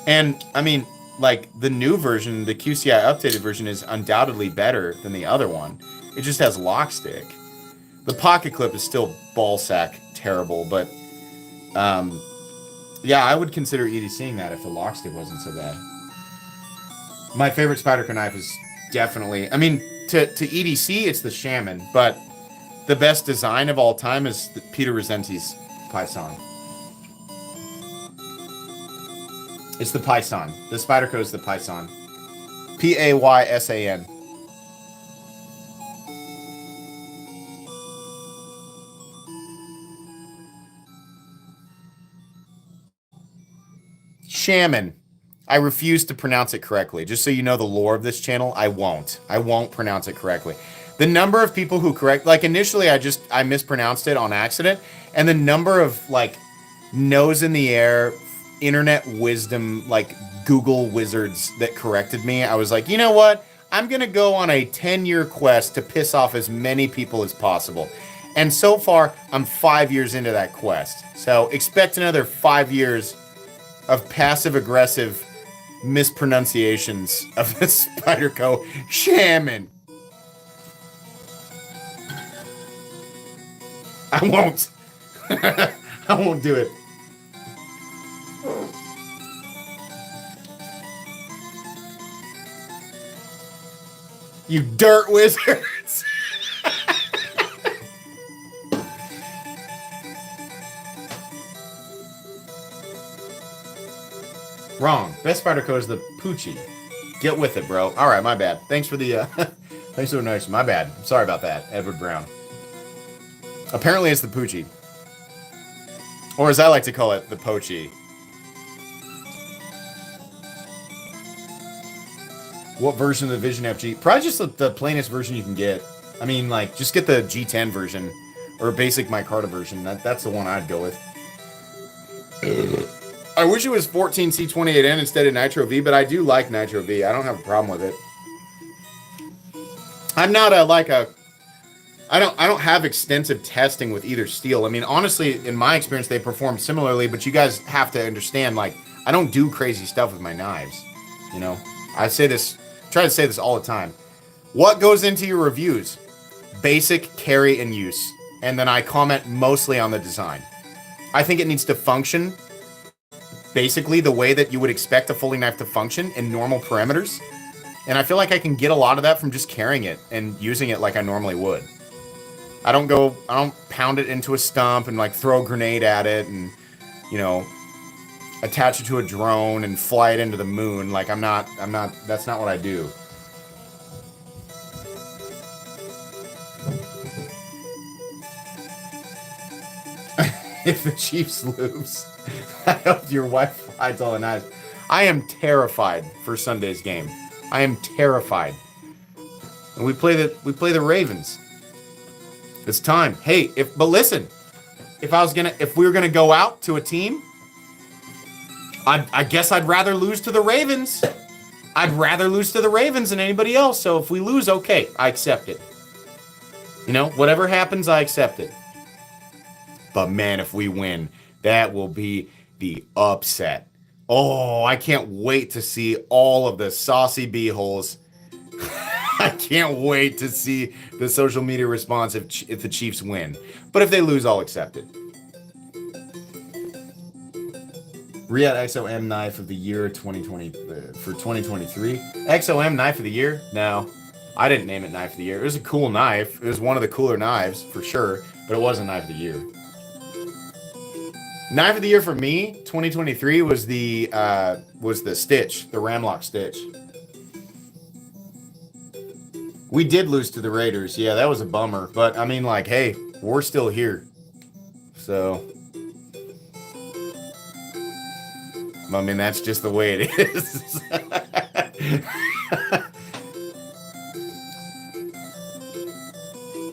And, I mean, like, the new version, the QCI updated version, is undoubtedly better than the other one. It just has lock stick. The pocket clip is still ballsack terrible, but, yeah, I would consider EDCing that if the lock stick wasn't so bad. My favorite Spyderco knife is definitely, I mean, to EDC, it's the Shaman, but the best design of all time is Peter Rosenti's Python. It's the Python. The Spyderco is the Python. Paysan. Shaman. I refuse to pronounce it correctly. Just so you know the lore of this channel, I won't. I won't pronounce it correctly. The number of people who correct, like initially I mispronounced it on accident, and the number of like nose in the air, internet wisdom, like Google wizards that corrected me, I was like, you know what? I'm gonna go on a 10-year quest to piss off as many people as possible. And so far, I'm 5 years into that quest. So expect another 5 years of passive-aggressive mispronunciations of the Spyderco Shaman. I won't. I won't do it. You dirt wizards. Wrong. Best Spyderco is the Poochie. Get with it, bro. All right, my bad. Thanks for the thanks for the notice. My bad. I'm sorry about that, Edward Brown. Apparently it's the Poochie. Or as I like to call it, the Pochie. What version of the Vision FG? Probably just the plainest version you can get. I mean, like, just get the G10 version. Or basic micarta version. That's the one I'd go with. I wish it was 14C28N instead of Nitro V, but I do like Nitro V. I don't have a problem with it. I'm not I don't have extensive testing with either steel. I mean, honestly, in my experience, they perform similarly, but you guys have to understand, like, I don't do crazy stuff with my knives. You know? I say this, try to say this all the time. What goes into your reviews? Basic, carry, and use. And then I comment mostly on the design. I think it needs to function basically the way that you would expect a folding knife to function in normal parameters. And I feel like I can get a lot of that from just carrying it and using it like I normally would. I don't pound it into a stump and like throw a grenade at it and, you know, attach it to a drone and fly it into the moon. Like that's not what I do. If the Chiefs lose, I hope your wife hides all the knives. I am terrified for Sunday's game. I am terrified. And we play the Ravens. It's time. Hey, but listen, if we were gonna go out to a team, I guess I'd rather lose to the Ravens. I'd rather lose to the Ravens than anybody else. So if we lose, okay, I accept it. You know, whatever happens, I accept it. But man, if we win, that will be the upset. Oh, I can't wait to see all of the saucy beeholes. I can't wait to see the social media response if the Chiefs win. But if they lose, I'll accept it. Riyadh XOM Knife of the Year 2020 for 2023. XOM Knife of the Year? No, I didn't name it Knife of the Year. It was a cool knife. It was one of the cooler knives for sure, but it wasn't Knife of the Year. Knife of the Year for me, 2023, was the Stitch, the Ramlock Stitch. We did lose to the Raiders. Yeah, that was a bummer. But, I mean, like, hey, we're still here. So, I mean, that's just the way it is.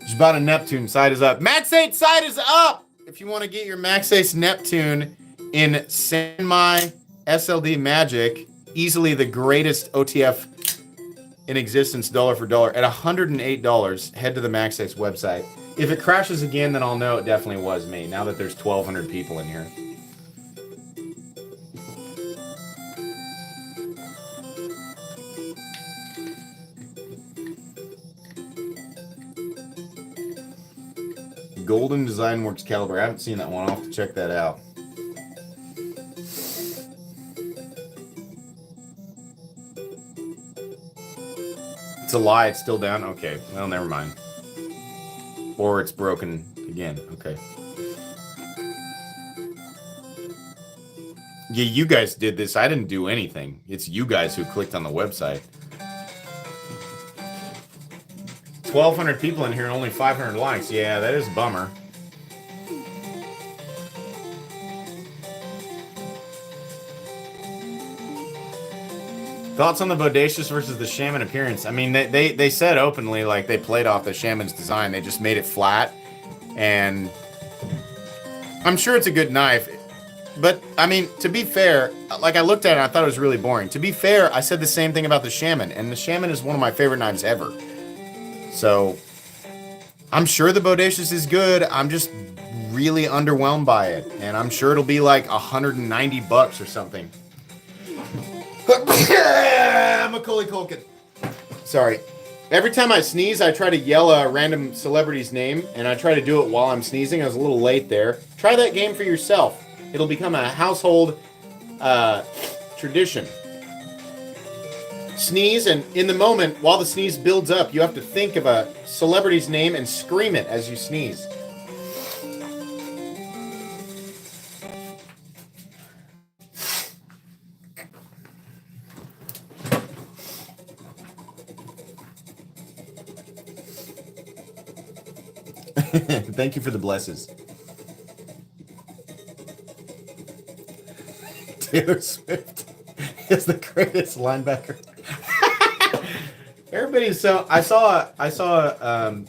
Just bought a Neptune. Side is up. Maxace side is up! If you want to get your Maxace Neptune in semi SLD magic, easily the greatest OTF in existence, dollar for dollar, at $108, head to the Maxace website. If it crashes again, then I'll know it definitely was me, now that there's 1,200 people in here. Golden Design Works caliber. I haven't seen that one. I'll have to check that out. It's a lie. It's still down. Okay. Well, never mind. Or it's broken again. Okay. Yeah, you guys did this. I didn't do anything. It's you guys who clicked on the website. 1,200 people in here and only 500 likes. Yeah, that is a bummer. Thoughts on the Bodacious versus the Shaman appearance? I mean, they said openly, like, they played off the Shaman's design. They just made it flat. And I'm sure it's a good knife. But, I mean, to be fair, like, I looked at it and I thought it was really boring. To be fair, I said the same thing about the Shaman. And the Shaman is one of my favorite knives ever. So, I'm sure the Bodacious is good. I'm just really underwhelmed by it. And I'm sure it'll be like $190 or something. Macaulay Culkin. Sorry. Every time I sneeze, I try to yell a random celebrity's name, and I try to do it while I'm sneezing. I was a little late there. Try that game for yourself. It'll become a household tradition. Sneeze, and in the moment, while the sneeze builds up, you have to think of a celebrity's name and scream it as you sneeze. Thank you for the blesses. Taylor Swift is the greatest linebacker. Everybody's so I saw a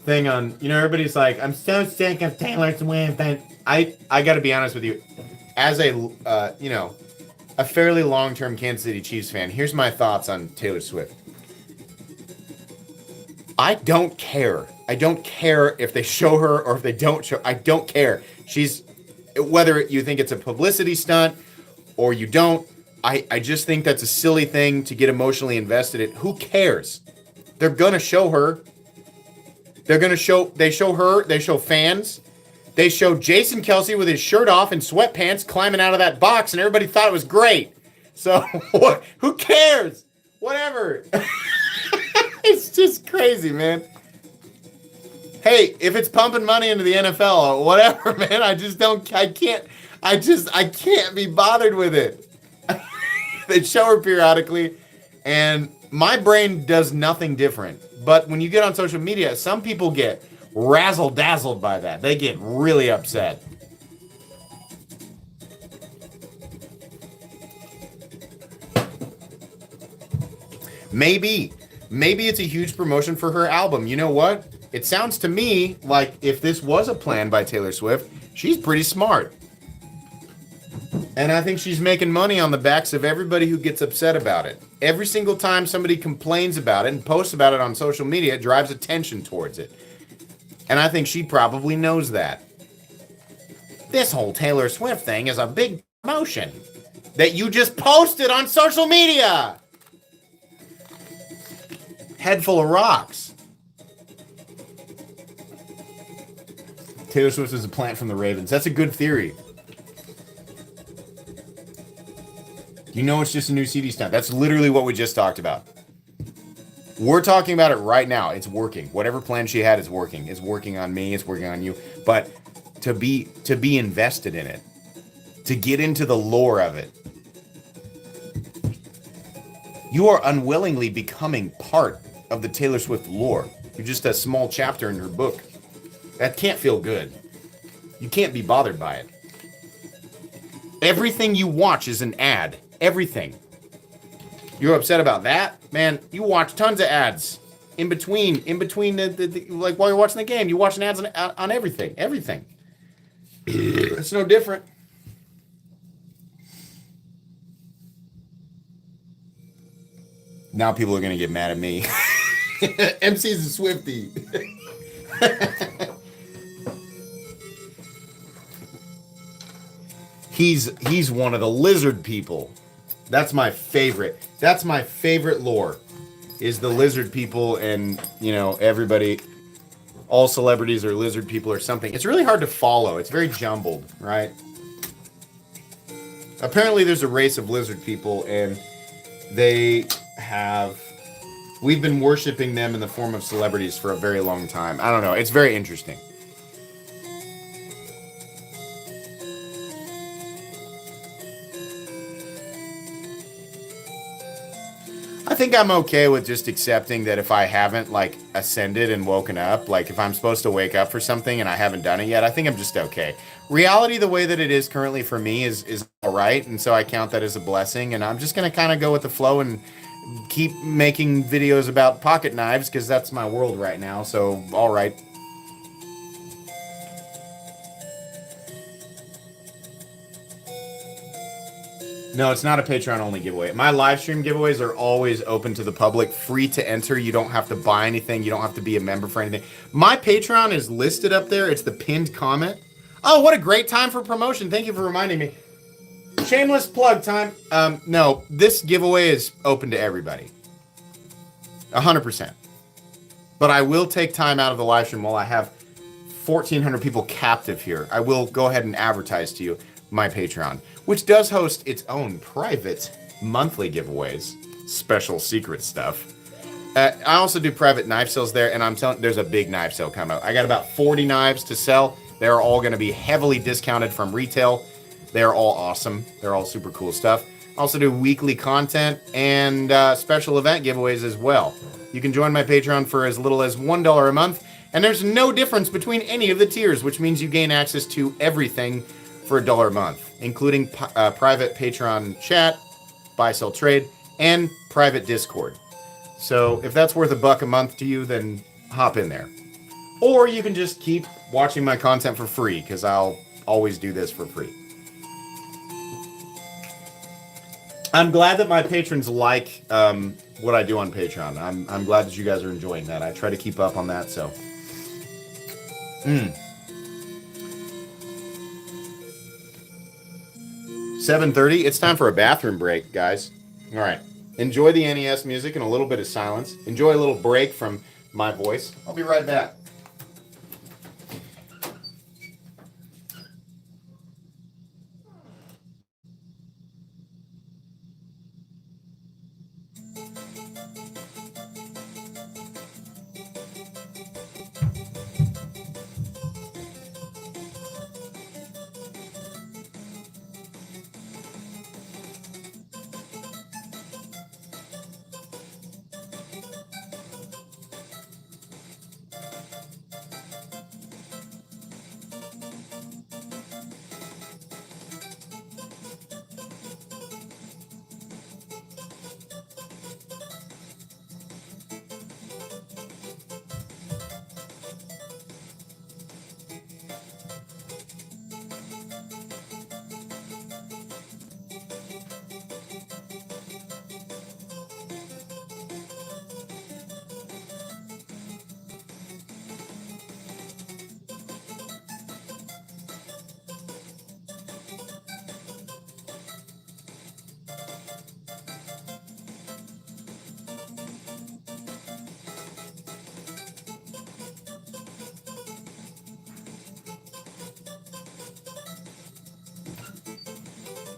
thing on, you know, everybody's like, I'm so sick of Taylor Swift. And I got to be honest with you, as a you know, a fairly long-term Kansas City Chiefs fan, here's my thoughts on Taylor Swift. I don't care. I don't care if they show her or if they don't show. I don't care. She's, whether you think it's a publicity stunt or you don't, I just think that's a silly thing to get emotionally invested in. Who cares? They're gonna show her. They show her, they show fans. They show Jason Kelce with his shirt off and sweatpants climbing out of that box, and everybody thought it was great. So, who cares? Whatever. It's just crazy, man. Hey, if it's pumping money into the NFL or whatever, man, I can't be bothered with it. They show her periodically, and my brain does nothing different. But when you get on social media, some people get razzle-dazzled by that. They get really upset. Maybe it's a huge promotion for her album. You know what? It sounds to me like if this was a plan by Taylor Swift, she's pretty smart. And I think she's making money on the backs of everybody who gets upset about it. Every single time somebody complains about it and posts about it on social media, it drives attention towards it. And I think she probably knows that. This whole Taylor Swift thing is a big promotion that you just posted on social media. Head full of rocks. Taylor Swift is a plant from the Ravens. That's a good theory. You know it's just a new CD stunt. That's literally what we just talked about. We're talking about it right now. It's working. Whatever plan she had is working. It's working on me. It's working on you. But to be invested in it, to get into the lore of it, you are unwillingly becoming part of the Taylor Swift lore. You're just a small chapter in her book. That can't feel good. You can't be bothered by it. Everything you watch is an ad. Everything. You're upset about that? Man, you watch tons of ads. In between the like while you're watching the game, you're watching ads on everything. Everything. It's no different. Now people are going to get mad at me. MC's a Swiftie. He's one of the lizard people. That's my favorite. That's my favorite lore. Is the lizard people, and you know, everybody, all celebrities are lizard people or something. It's really hard to follow. It's very jumbled, right? Apparently there's a race of lizard people, and we've been worshiping them in the form of celebrities for a very long time. I don't know. It's very interesting. I think I'm okay with just accepting that if I haven't, like, ascended and woken up, like, if I'm supposed to wake up for something and I haven't done it yet, I think I'm just okay. reality, the way that it is currently for me is all right, and so I count that as a blessing. And I'm just gonna kind of go with the flow and keep making videos about pocket knives because that's my world right now. So all right. No, it's not a Patreon-only giveaway. My live stream giveaways are always open to the public, free to enter. You don't have to buy anything. You don't have to be a member for anything. My Patreon is listed up there. It's the pinned comment. Oh, what a great time for promotion. Thank you for reminding me. Shameless plug time. No, this giveaway is open to everybody. 100%. But I will take time out of the live stream while I have 1,400 people captive here. I will go ahead and advertise to you my Patreon, which does host its own private monthly giveaways, special secret stuff. I also do private knife sales there, and I'm telling there's a big knife sale coming up. I got about 40 knives to sell. They're all going to be heavily discounted from retail. They're all awesome. They're all super cool stuff. I also do weekly content and special event giveaways as well. You can join my Patreon for as little as $1 a month, and there's no difference between any of the tiers, which means you gain access to everything for $1 a month, including private Patreon chat, buy, sell, trade, and private Discord. So if that's worth $1 a month to you, then hop in there. Or you can just keep watching my content for free, because I'll always do this for free. I'm glad that my patrons like what I do on Patreon. I'm glad that you guys are enjoying that. I try to keep up on that, so. 7:30. It's time for a bathroom break, guys. All right. Enjoy the NES music and a little bit of silence. Enjoy a little break from my voice. I'll be right back.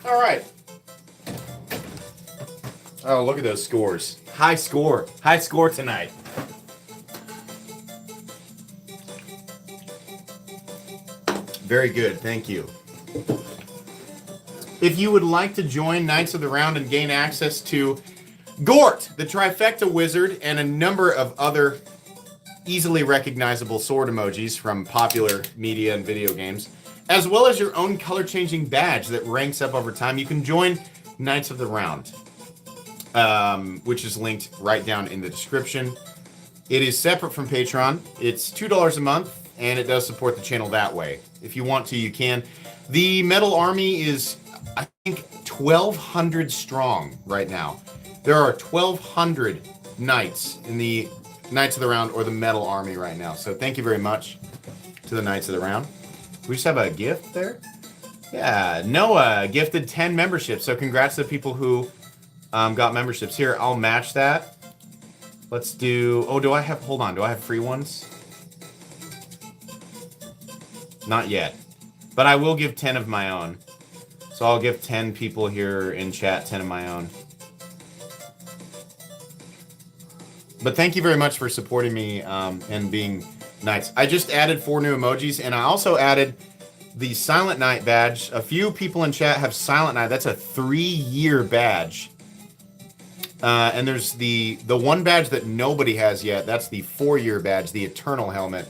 All right. Oh, look at those scores. High score. High score tonight. Very good. Thank you. If you would like to join Knights of the Round and gain access to Gort, the Trifecta Wizard, and a number of other easily recognizable sword emojis from popular media and video games, as well as your own color-changing badge that ranks up over time, you can join Knights of the Round, which is linked right down in the description. It is separate from Patreon. It's $2 a month, and it does support the channel that way. If you want to, you can. The Metal Army is, I think, 1,200 strong right now. There are 1,200 knights in the Knights of the Round or the Metal Army right now. So thank you very much to the Knights of the Round. We just have a gift there? Yeah, Noah gifted 10 memberships. So congrats to the people who got memberships. Here, I'll match that. Let's do... Oh, do I have... Hold on. Do I have free ones? Not yet. But I will give 10 of my own. So I'll give 10 people here in chat 10 of my own. But thank you very much for supporting me and being nice. I just added 4 new emojis, and I also added the Silent Night badge. A few people in chat have Silent Night. That's a 3-year badge. And there's the one badge that nobody has yet. That's the 4-year badge, the Eternal Helmet.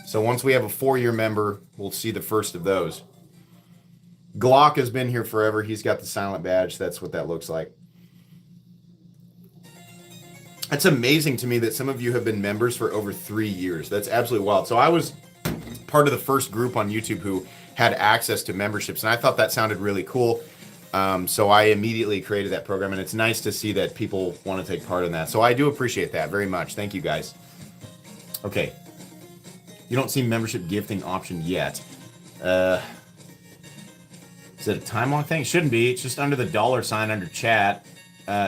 So once we have a 4-year member, we'll see the first of those. Glock has been here forever. He's got the silent badge. That's what that looks like. It's amazing to me that some of you have been members for over 3 years. That's absolutely wild. So I was part of the first group on YouTube who had access to memberships, and I thought that sounded really cool. So I immediately created that program, and it's nice to see that people want to take part in that. So I do appreciate that very much. Thank you, guys. Okay. You don't see membership gifting option yet. Is it a time lock thing? It shouldn't be. It's just under the $sign under chat.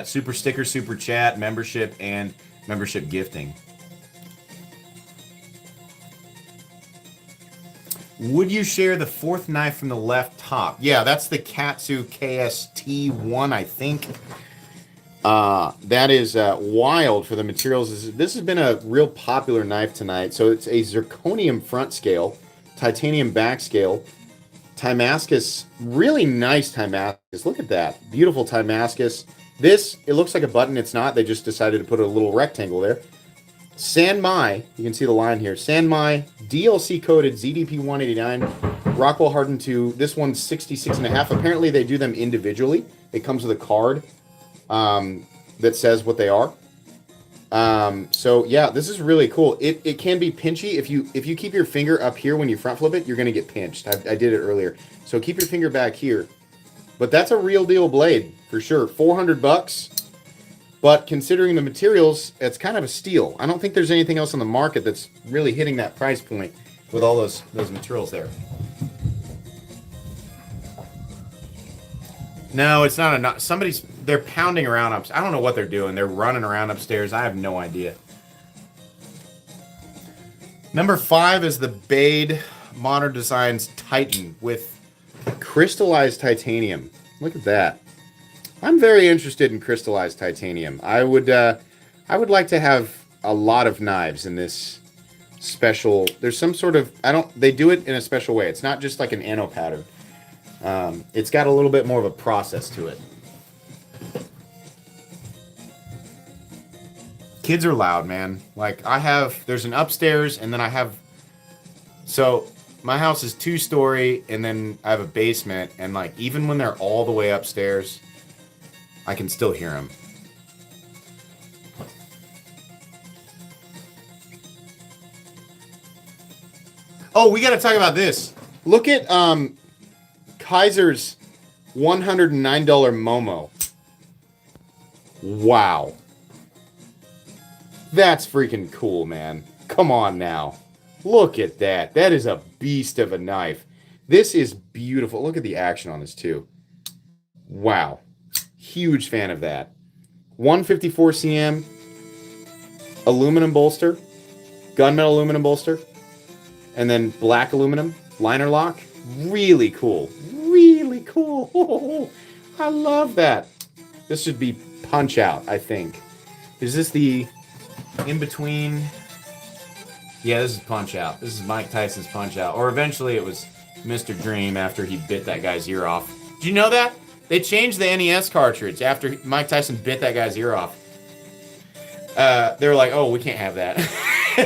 Super sticker, super chat, membership, and membership gifting. Would you share the fourth knife from the left top? Yeah, that's the Katsu KST1, I think. That is wild for the materials. This has been a real popular knife tonight. So it's a zirconium front scale, titanium back scale, Timascus, really nice Timascus. Look at that. Beautiful Timascus. This, it looks like a button. It's not. They just decided to put a little rectangle there. Sanmai, you can see the line here. Sanmai, DLC coded ZDP 189, Rockwell hardened to, this one's 66.5. Apparently they do them individually. It comes with a card that says what they are. So yeah, this is really cool. It can be pinchy. If you keep your finger up here when you front flip it, you're going to get pinched. I did it earlier. So keep your finger back here. But that's a real deal blade for sure. $400. But considering the materials, it's kind of a steal. I don't think there's anything else on the market that's really hitting that price point with all those materials there. No, it's not enough. They're pounding around upstairs. I don't know what they're doing. They're running around upstairs. I have no idea. Number 5 is the Bade Modern Designs Titan with crystallized titanium. Look at that. I'm very interested in crystallized titanium. I would like to have a lot of knives in this special. There's some sort of, they do it in a special way. It's not just like an anno pattern. It's got a little bit more of a process to it. Kids are loud, man. Like there's an upstairs and then so my house is 2-story and then I have a basement, and like even when they're all the way upstairs, I can still hear them. Oh, we got to talk about this. Look at Kaiser's $109 Momo. Wow. That's freaking cool, man. Come on now. Look at that. That is a beast of a knife. This is beautiful. Look at the action on this too. Wow. Huge fan of that. 154 cm aluminum bolster, gunmetal aluminum bolster, and then black aluminum liner lock. Really cool. Really cool. I love that. This should be Punch Out, I think. Is this the in between? Yeah, this is Punch Out. This is Mike Tyson's Punch Out. Or eventually it was Mr. Dream after he bit that guy's ear off. Did you know that? They changed the NES cartridge after Mike Tyson bit that guy's ear off. They were like, oh, we can't have that.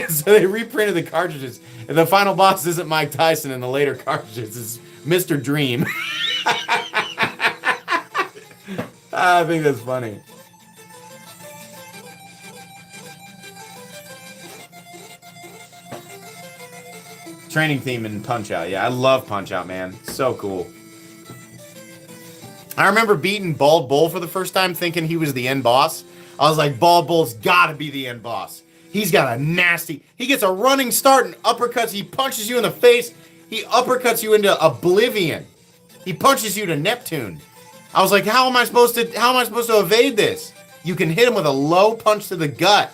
So they reprinted the cartridges. And the final boss isn't Mike Tyson in the later cartridges. It's Mr. Dream. I think that's funny. Training theme in Punch Out. Yeah, I love Punch Out, man. So cool. I remember beating Bald Bull for the first time thinking he was the end boss. I was like, Bald Bull's gotta be the end boss. He's got a nasty, he gets a running start and uppercuts, he punches you in the face, he uppercuts you into oblivion. He punches you to Neptune. I was like, how am I supposed to evade this? You can hit him with a low punch to the gut.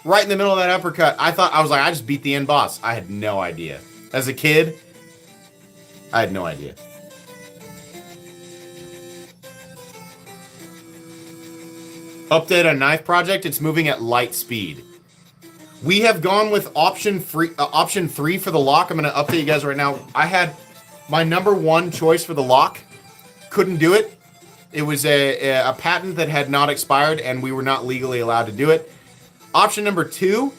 Right in the middle of that uppercut. I was like, I just beat the end boss. I had no idea. As a kid, I had no idea. Update on Knife Project. It's moving at light speed. We have gone with option 3 for the lock. I'm going to update you guys right now. I had my number 1 choice for the lock. Couldn't do it. It was a patent that had not expired, and we were not legally allowed to do it. Option number 2,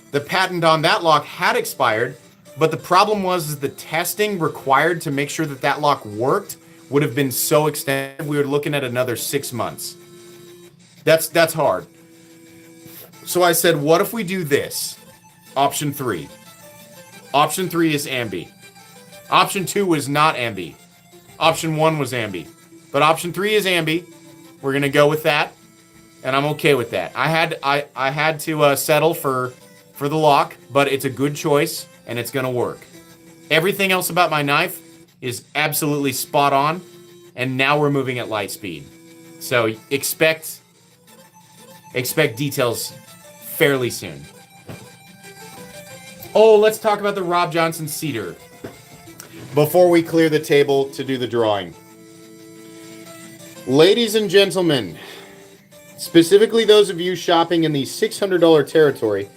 the patent on that lock had expired, but the problem was the testing required to make sure that lock worked would have been so extensive. We were looking at another 6 months. That's hard. So I said, what if we do this? Option 3. Option 3 is ambi. Option 2 was not ambi. Option 1 was ambi. But option 3 is ambi. We're going to go with that. And I'm okay with that. I had to settle for the lock, but it's a good choice, and it's going to work. Everything else about my knife is absolutely spot on, and now we're moving at light speed. So expect details fairly soon. Oh, let's talk about the Rob Johnson Cedar before we clear the table to do the drawing. Ladies and gentlemen, specifically those of you shopping in the $600 territory,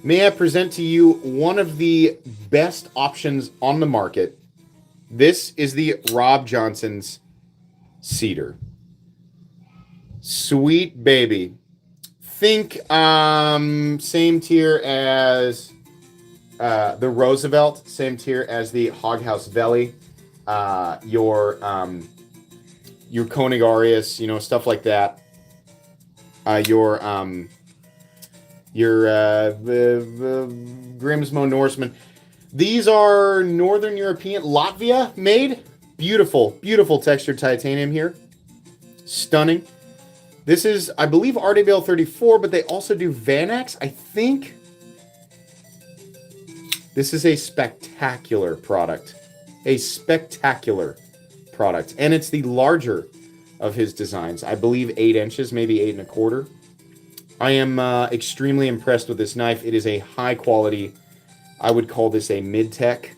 may I present to you one of the best options on the market. This is the Rob Johnson's Cedar. Sweet baby. Think same tier as the Roosevelt, same tier as the Hoghouse Valley, your Koenig Arias, stuff like that. Your Grimsmo Norseman. These are Northern European, Latvia made. Beautiful, beautiful textured titanium here. Stunning. This is, I believe, RWL 34, but they also do Vanax, I think. This is a spectacular product. A spectacular product. And it's the larger of his designs. I believe 8 inches, maybe 8 1/4. I am extremely impressed with this knife. It is a high quality, I would call this a mid-tech.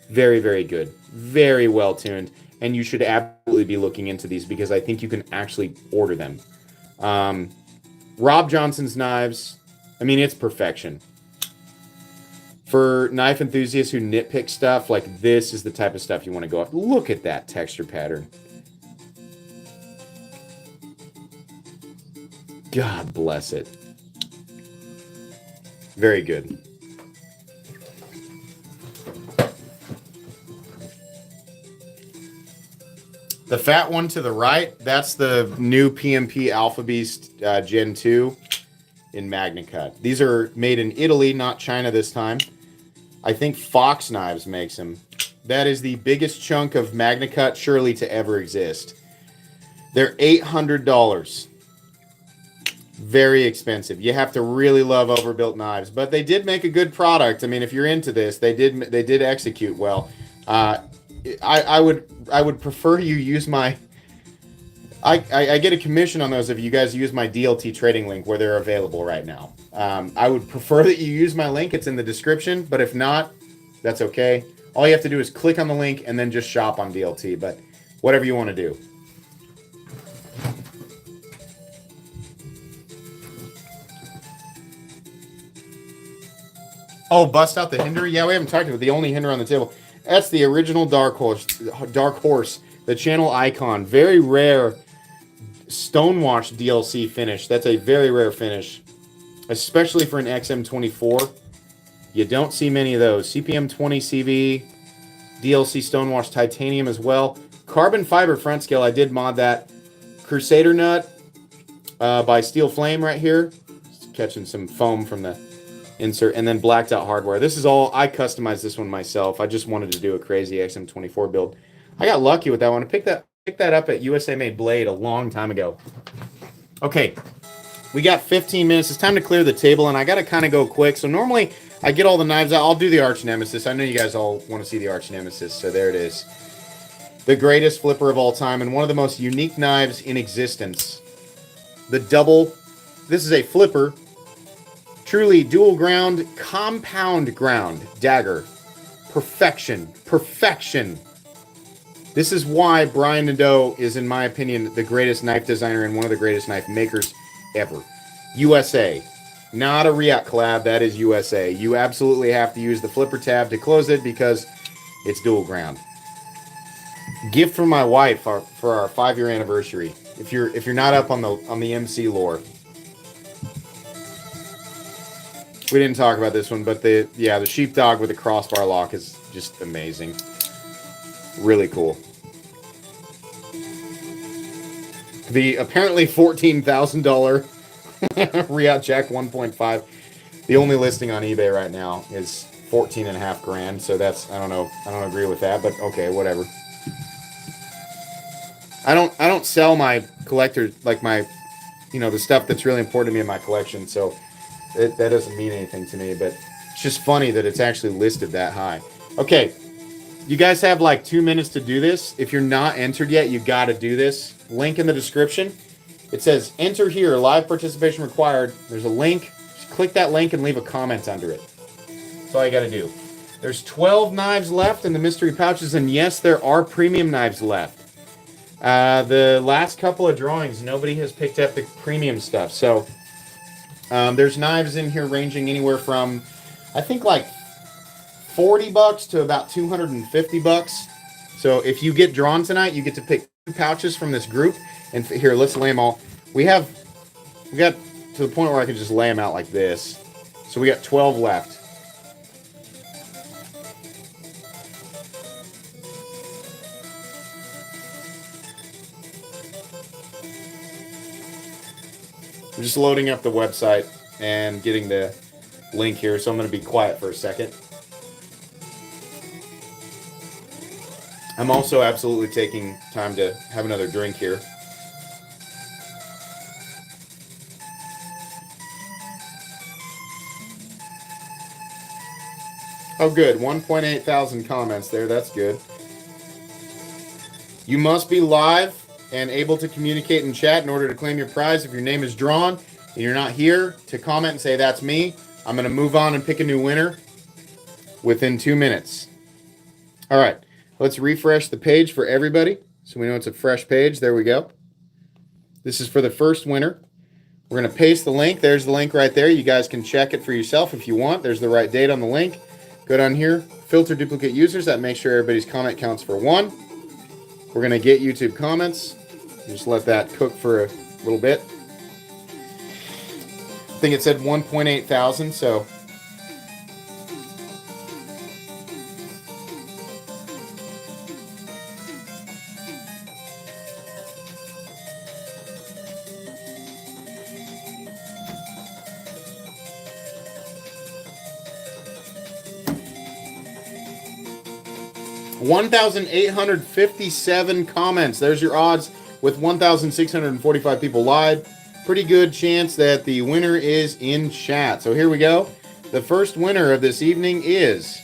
Very, very good. Very well tuned. And you should absolutely be looking into these because I think you can actually order them. Rob Johnson's knives, I mean, it's perfection. For knife enthusiasts who nitpick stuff, like this is the type of stuff you want to go after. Look at that texture pattern. God bless it. Very good. The fat one to the right, that's the new PMP Alpha Beast Gen 2 in Magna Cut. These are made in Italy, not China this time. I think Fox Knives makes them. That is the biggest chunk of Magna Cut surely to ever exist. They're $800. Very expensive. You have to really love overbuilt knives, but they did make a good product. I mean, if you're into this, they did execute well. I would prefer you use my. I get a commission on those if you guys use my DLT trading link where they're available right now. I would prefer that you use my link. It's in the description, but if not, that's okay. All you have to do is click on the link and then just shop on DLT. But whatever you want to do. Oh, bust out the hinder? Yeah, we haven't talked about the only hinder on the table. That's the original Dark Horse, the channel icon. Very rare stonewash DLC finish. That's a very rare finish, especially for an XM24. You don't see many of those. CPM 20 CV, DLC stonewash titanium as well. Carbon fiber front scale, I did mod that. Crusader nut by Steel Flame right here. Just catching some foam from the insert, and then blacked out hardware. This is all, I customized this one myself. I just wanted to do a crazy XM24 build. I got lucky with that one. I picked that up at USA Made Blade a long time ago. Okay, we got 15 minutes. It's time to clear the table, and I got to kind of go quick. So normally I get all the knives out. I'll do the Arch Nemesis. I know you guys all want to see the Arch Nemesis, so there it is. The greatest flipper of all time and one of the most unique knives in existence. The double, this is a flipper, truly dual ground, compound ground dagger. Perfection. Perfection. This is why Brian Nadeau is, in my opinion, the greatest knife designer and one of the greatest knife makers ever. USA. Not a Riot collab, that is USA. You absolutely have to use the flipper tab to close it because it's dual ground. Gift from my wife for our 5-year anniversary. If you're not up on the MC lore. We didn't talk about this one, but the sheepdog with the crossbar lock is just amazing. Really cool. The apparently $14,000 Riot Jack 1.5. The only listing on eBay right now is 14.5 grand. So that's, I don't know. I don't agree with that, but okay, whatever. I don't sell my collector, like my, you know, the stuff that's really important to me in my collection. So that doesn't mean anything to me, but it's just funny that it's actually listed that high. Okay. You guys have like 2 minutes to do this. If you're not entered yet, you got to do this. Link in the description. It says enter here, live participation required. There's a link. Just click that link and leave a comment under it. That's all you got to do. There's 12 knives left in the mystery pouches, and yes, there are premium knives left. The last couple of drawings, nobody has picked up the premium stuff. So there's knives in here ranging anywhere from, I think, like $40 to about $250. So if you get drawn tonight, you get to pick 2 pouches from this group. And here, let's lay them all. We got to the point where I can just lay them out like this. So we got 12 left. I'm just loading up the website and getting the link here, so I'm going to be quiet for a second. I'm also absolutely taking time to have another drink here. Oh, good. 1.8 thousand comments there. That's good. You must be live and able to communicate in chat in order to claim your prize. If your name is drawn and you're not here to comment and say, that's me, I'm going to move on and pick a new winner within 2 minutes. All right. Let's refresh the page for everybody so we know it's a fresh page. There we go. This is for the first winner. We're going to paste the link. There's the link right there. You guys can check it for yourself if you want. There's the right date on the link. Go down here, filter duplicate users. That makes sure everybody's comment counts for 1. We're going to get YouTube comments. Just let that cook for a little bit. I think it said 1.8 thousand, so... $1,857 comments. There's your odds with 1,645 people live. Pretty good chance that the winner is in chat. So here we go. The first winner of this evening is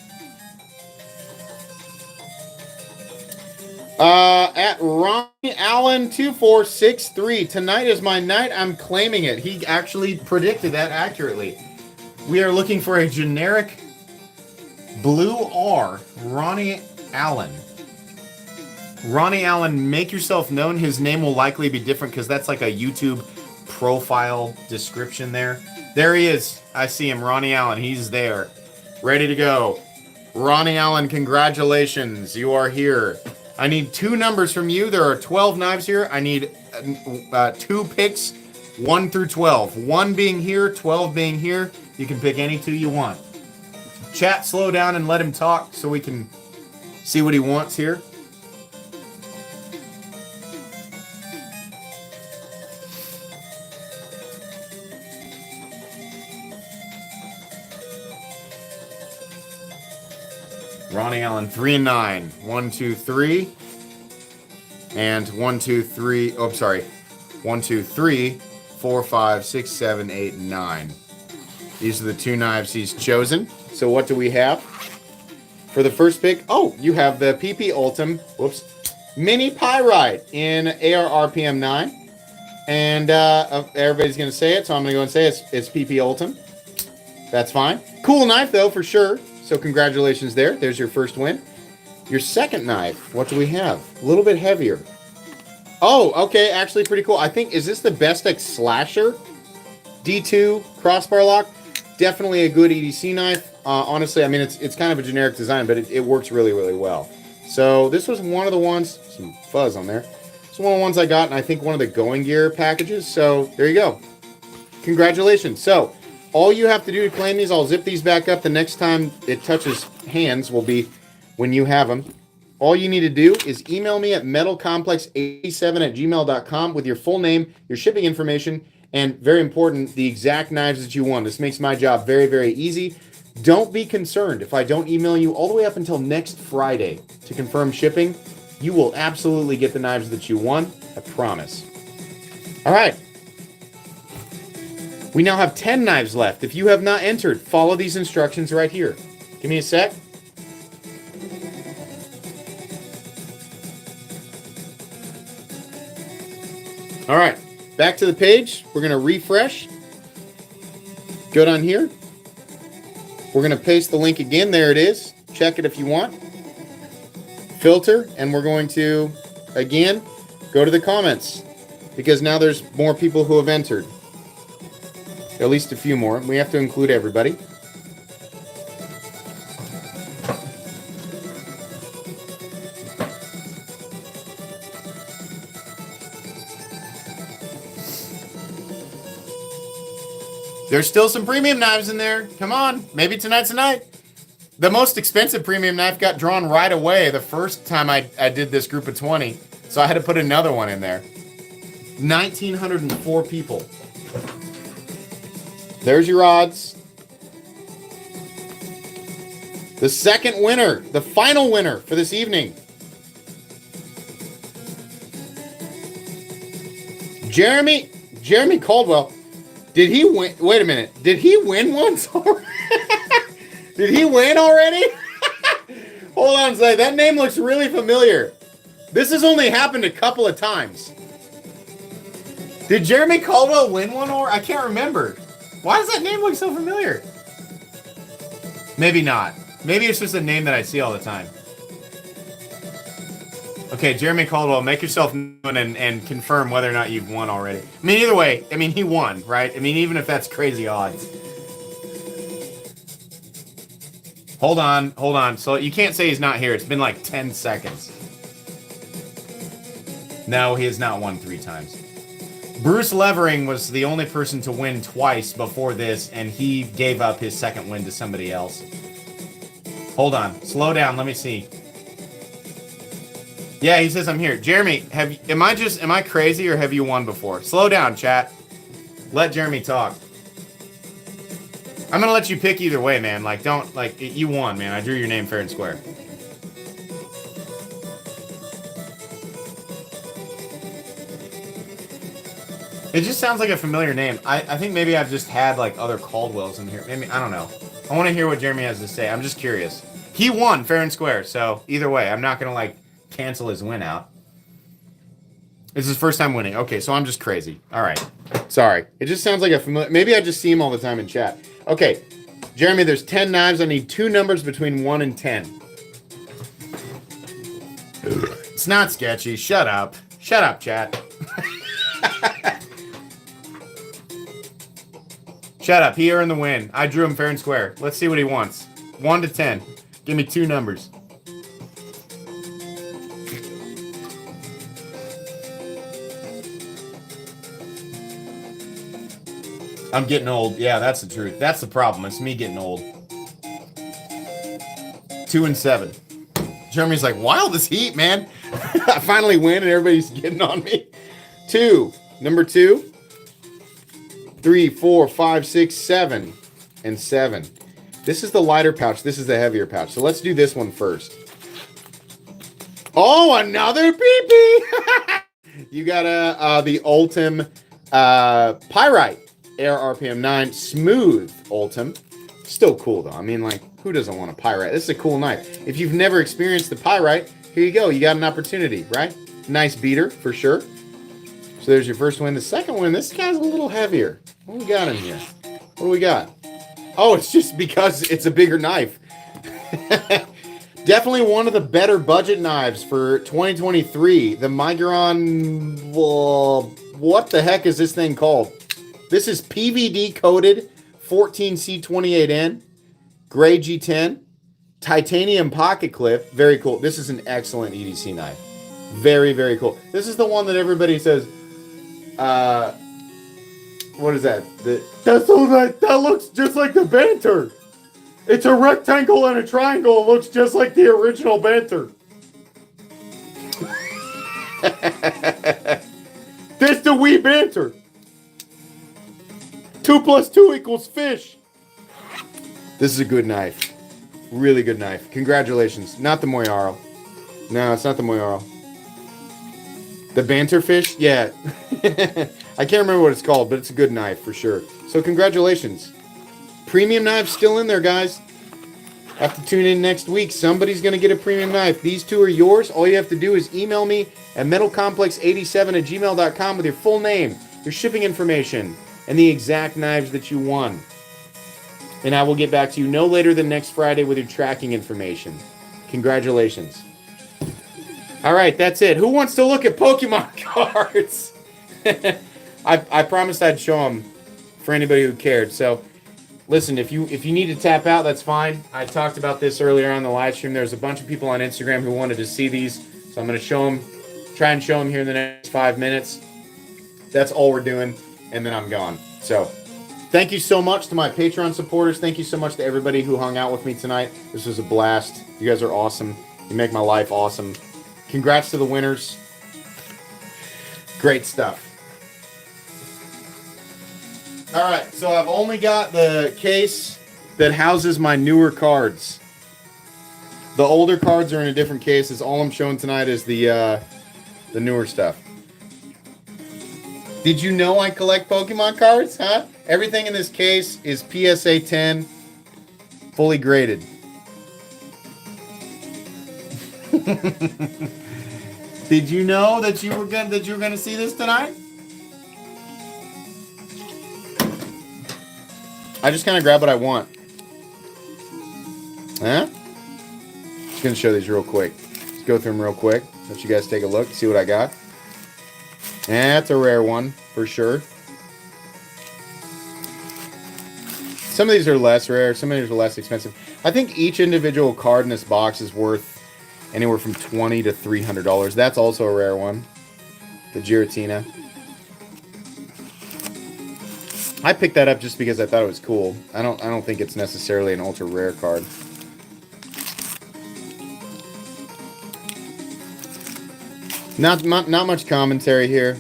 at Ronnie Allen 2463. Tonight is my night. I'm claiming it. He actually predicted that accurately. We are looking for a generic blue R. Ronnie Allen. Ronnie Allen, make yourself known. His name will likely be different because that's like a YouTube profile description there. There he is. I see him. Ronnie Allen. He's there. Ready to go. Ronnie Allen, congratulations. You are here. I need 2 numbers from you. There are 12 knives here. I need 2 picks, 1 through 12. 1 being here, 12 being here. You can pick any 2 you want. Chat, slow down and let him talk so we can see what he wants here. Ronnie Allen, 3 and 9. 1, 2, 3. And 1, 2, 3. Oh, sorry. 1, 2, 3, 4, 5, 6, 7, 8, 9. These are the 2 knives he's chosen. So what do we have for the first pick? Oh, you have the PP Ultim, Mini Pyrite in AR RPM 9. And everybody's going to say it, so I'm going to go and say it's PP Ultim. That's fine. Cool knife, though, for sure. So congratulations there. There's your first win. Your second knife, what do we have? A little bit heavier. Oh, okay, actually pretty cool. I think, is this the Bestex Slasher? D2 crossbar lock. Definitely a good EDC knife. Honestly, I mean, it's kind of a generic design, but it works really, really well. So this was one of the ones, some fuzz on there. It's one of the ones I got, and I think one of the Going Gear packages. So there you go. Congratulations. So all you have to do to claim these, I'll zip these back up. The next time it touches hands will be when you have them. all you need to do is email me at metalcomplex87@gmail.com with your full name, your shipping information, and very important, the exact knives that you want. This makes my job very, very easy. Don't be concerned if I don't email you all the way up until next Friday to confirm shipping. You will absolutely get the knives that you want. I promise. All right. We now have 10 knives left. If you have not entered, follow these instructions right here. Give me a sec. All right. Back to the page. We're going to refresh. Go down here. We're going to paste the link again. There it is. Check it if you want. Filter. And we're going to, again, go to the comments. Because now there's more people who have entered. At least a few more. We have to include everybody. There's still some premium knives in there. Come on. Maybe tonight's the night. The most expensive premium knife got drawn right away the first time I did this group of 20. So I had to put another one in there. 1,904 people. There's your odds. The second winner, the final winner for this evening. Jeremy Caldwell. Did he win? Wait a minute. Did he win once already? Did he win already? Hold on a second. That name looks really familiar. This has only happened a couple of times. Did Jeremy Caldwell win one or? I can't remember. Why does that name look so familiar? Maybe not. Maybe it's just a name that I see all the time. Okay, Jeremy Caldwell, make yourself known and confirm whether or not you've won already. I mean, either way, I mean, he won, right? I mean, even if that's crazy odds. Hold on. So you can't say he's not here. It's been like 10 seconds. No, he has not won 3 times. Bruce Levering was the only person to win twice before this, and he gave up his second win to somebody else. Hold on. Slow down. Let me see. Yeah, he says I'm here. Jeremy, am I crazy or have you won before? Slow down, chat. Let Jeremy talk. I'm going to let you pick either way, man. Like, don't, like, you won, man. I drew your name fair and square. It just sounds like a familiar name. I think maybe I've just had, like, other Caldwells in here. Maybe, I don't know. I want to hear what Jeremy has to say. I'm just curious. He won fair and square, so either way, I'm not going to, like, cancel his win out. It's his first time winning. Okay, so I'm just crazy. All right. Sorry. It just sounds like a familiar... Maybe I just see him all the time in chat. Okay. Jeremy, there's 10 knives. I need 2 numbers between 1 and 10. It's not sketchy. Shut up. Shut up, chat. Shut up. He earned the win. I drew him fair and square. Let's see what he wants. 1 to 10. Give me 2 numbers. I'm getting old. Yeah, that's the truth. That's the problem. It's me getting old. 2 and 7. Jeremy's like, wild as heat, man. I finally win and everybody's getting on me. 2. Number 2. 3, 4, 5, 6, 7. And 7. This is the lighter pouch. This is the heavier pouch. So let's do this one first. Oh, another PP! You got the Ultim Pyrite. Air RPM 9 smooth Ultim. Still cool though. I mean, like, who doesn't want a Pyrite? This is a cool knife. If you've never experienced the Pyrite, here you go. You got an opportunity, right? Nice beater for sure. So there's your first win. The second win, this guy's a little heavier. What do we got in here? What do we got? Oh, it's just because it's a bigger knife. Definitely one of the better budget knives for 2023. The Migron. What the heck is this thing called? This is PVD coated 14C28N, gray G10, titanium pocket clip. Very cool. This is an excellent EDC knife. Very, very cool. This is the one that everybody says, what is that? That looks just like the Banter. It's a rectangle and a triangle. It looks just like the original Banter. This the wee banter. 2 + 2 = fish. This is a good knife. Really good knife. Congratulations. Not the Moyaro. No, it's not the Moyaro. The banter fish? Yeah. I can't remember what it's called, but it's a good knife for sure. So congratulations. Premium knives still in there, guys. Have to tune in next week. Somebody's going to get a premium knife. These two are yours. All you have to do is email me at metalcomplex87@gmail.com with your full name, your shipping information, and the exact knives that you won. And I will get back to you no later than next Friday with your tracking information. Congratulations. All right, that's it. Who wants to look at Pokemon cards? I promised I'd show them for anybody who cared. So, listen, if you need to tap out, that's fine. I talked about this earlier on the live stream. There's a bunch of people on Instagram who wanted to see these, so I'm going to show them, try and show them here in the next 5 minutes. That's all we're doing, and then I'm gone. So, thank you so much to my Patreon supporters. Thank you so much to everybody who hung out with me tonight. This was a blast. You guys are awesome. You make my life awesome. Congrats to the winners. Great stuff. All right, so I've only got the case that houses my newer cards. The older cards are in a different case. All I'm showing tonight is the newer stuff. Did you know I collect Pokemon cards, huh? Everything in this case is PSA 10, fully graded. Did you know that you were gonna see this tonight? I just kind of grab what I want. Huh? Just gonna show these real quick. Let's go through them real quick. Let you guys take a look, see what I got. That's a rare one for sure. Some of these are less rare, some of these are less expensive. I think each individual card in this box is worth anywhere from $20 to $300. That's also a rare one. The Giratina. I picked that up just because I thought it was cool. I don't think it's necessarily an ultra rare card. Not much commentary here.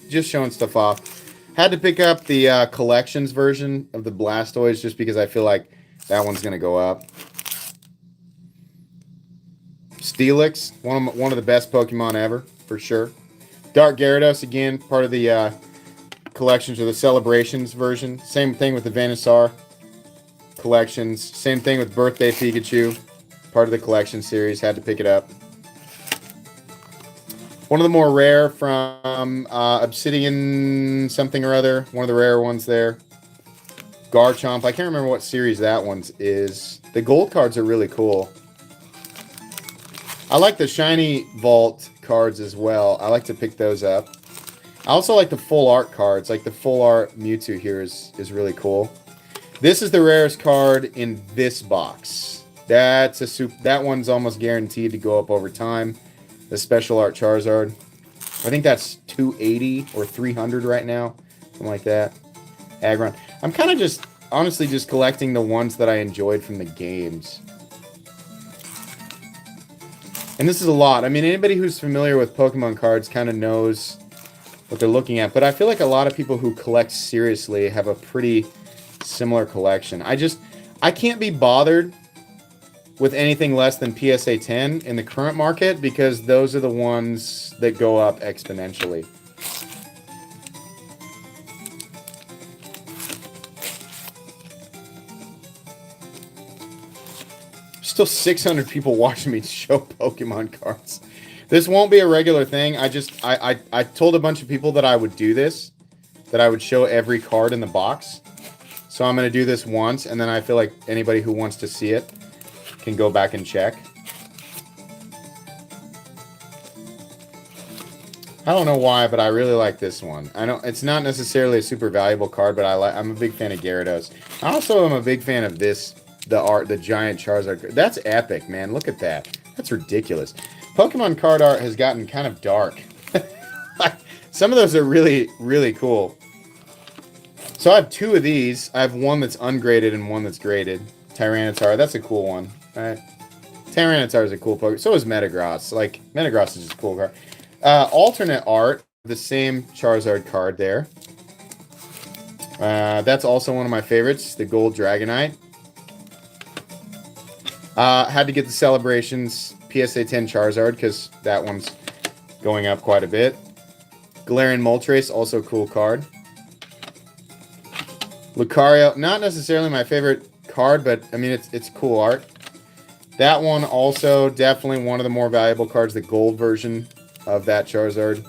Just showing stuff off. Had to pick up the collections version of the Blastoise just because I feel like that one's gonna go up. Steelix, one of the best Pokemon ever for sure. Dark Gyarados again, part of the collections or the celebrations version. Same thing with the Venusaur collections. Same thing with Birthday Pikachu, part of the collection series. Had to pick it up. One of the more rare from Obsidian something or other. One of the rare ones there. Garchomp. I can't remember what series that one is. The gold cards are really cool. I like the shiny vault cards as well. I like to pick those up. I also like the full art cards. Like the full art Mewtwo here is really cool. This is the rarest card in this box. That one's almost guaranteed to go up over time. The special art Charizard. I think that's 280 or 300 right now. Something like that. Aggron. I'm kind of honestly just collecting the ones that I enjoyed from the games. And this is a lot. I mean, anybody who's familiar with Pokemon cards kind of knows what they're looking at. But I feel like a lot of people who collect seriously have a pretty similar collection. I can't be bothered with anything less than PSA 10 in the current market because those are the ones that go up exponentially. Still 600 people watching me show Pokemon cards. This won't be a regular thing. I told a bunch of people that I would do this, that I would show every card in the box. So I'm going to do this once, and then I feel like anybody who wants to see it can go back and check. I don't know why, but I really like this one. It's not necessarily a super valuable card, but I'm a big fan of Gyarados. I also am a big fan of this. The giant Charizard. That's epic, man. Look at that. That's ridiculous. Pokemon card art has gotten kind of dark. Some of those are really, really cool. So I have two of these. I have one that's ungraded and one that's graded. Tyranitar. That's a cool one. All right. Tyranitar is a cool Pokemon. So is Metagross. Like, Metagross is just a cool card. Alternate art, the same Charizard card there. That's also one of my favorites, the Gold Dragonite. Had to get the Celebrations PSA 10 Charizard because that one's going up quite a bit. Galarian Moltres, also a cool card. Lucario, not necessarily my favorite card, but I mean it's cool art. That one also definitely one of the more valuable cards, the gold version of that Charizard.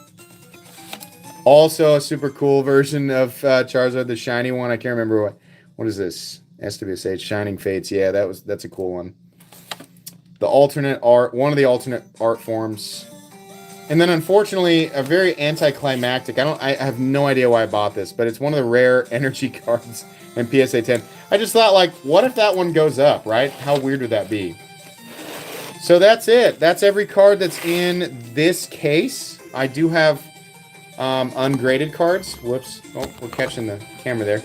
Also a super cool version of Charizard, the shiny one. I can't remember what is this? SWSH Shining Fates. Yeah, that's a cool one. The alternate art, one of the alternate art forms. And then unfortunately, a very anticlimactic. I have no idea why I bought this, but it's one of the rare energy cards in PSA 10. I just thought, like, what if that one goes up, right? How weird would that be? So that's it. That's every card that's in this case. I do have ungraded cards. Whoops. Oh, we're catching the camera there.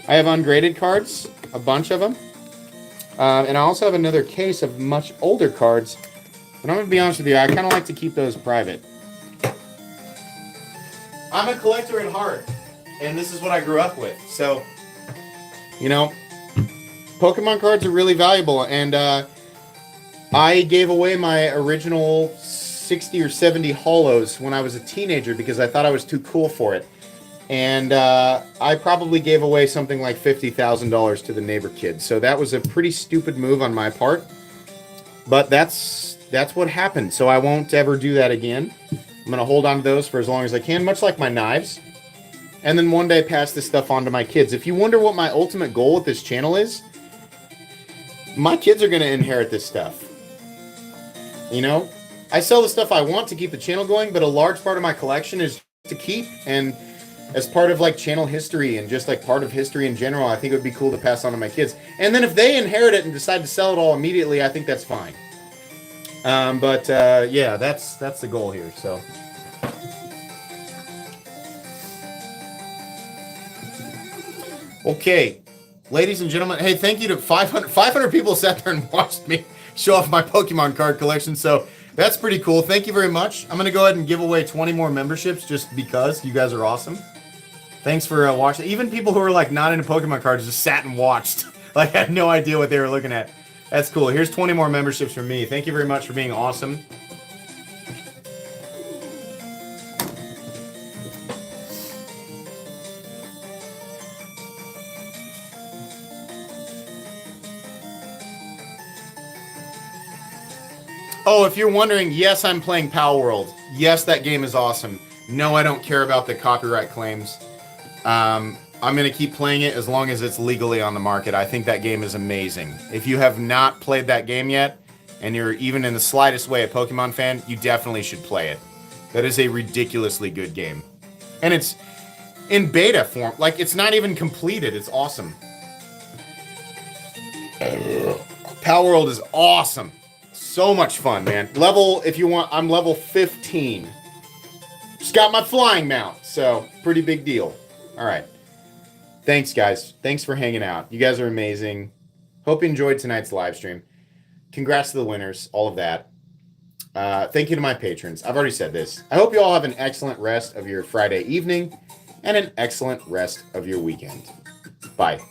I have ungraded cards, a bunch of them. And I also have another case of much older cards. But I'm going to be honest with you, I kind of like to keep those private. I'm a collector at heart, and this is what I grew up with. So, you know, Pokemon cards are really valuable, and I gave away my original 60 or 70 holos when I was a teenager because I thought I was too cool for it. And I probably gave away something like $50,000 to the neighbor kids. So that was a pretty stupid move on my part. But that's what happened. So I won't ever do that again. I'm going to hold on to those for as long as I can, much like my knives. And then one day pass this stuff on to my kids. If you wonder what my ultimate goal with this channel is, my kids are going to inherit this stuff. You know, I sell the stuff I want to keep the channel going, but a large part of my collection is to keep. And as part of like channel history and just like part of history in general, I think it would be cool to pass on to my kids. And then if they inherit it and decide to sell it all immediately, I think that's fine. Yeah, that's the goal here. So, okay, ladies and gentlemen, hey, thank you to 500 people sat there and watched me show off my Pokemon card collection. So that's pretty cool. Thank you very much. I'm gonna go ahead and give away 20 more memberships just because you guys are awesome. Thanks for watching. Even people who are like not into Pokemon cards just sat and watched. Like, had no idea what they were looking at. That's cool. Here's 20 more memberships from me. Thank you very much for being awesome. Oh, if you're wondering, yes, I'm playing Pal World. Yes, that game is awesome. No, I don't care about the copyright claims. I'm going to keep playing it as long as it's legally on the market. I think that game is amazing. If you have not played that game yet, and you're even in the slightest way a Pokemon fan, you definitely should play it. That is a ridiculously good game. And it's in beta form. Like, it's not even completed. It's awesome. Pal World is awesome. So much fun, man. Level, if you want, I'm level 15. Just got my flying mount, so pretty big deal. All right. Thanks, guys. Thanks for hanging out. You guys are amazing. Hope you enjoyed tonight's live stream. Congrats to the winners, all of that. Thank you to my patrons. I've already said this. I hope you all have an excellent rest of your Friday evening and an excellent rest of your weekend. Bye.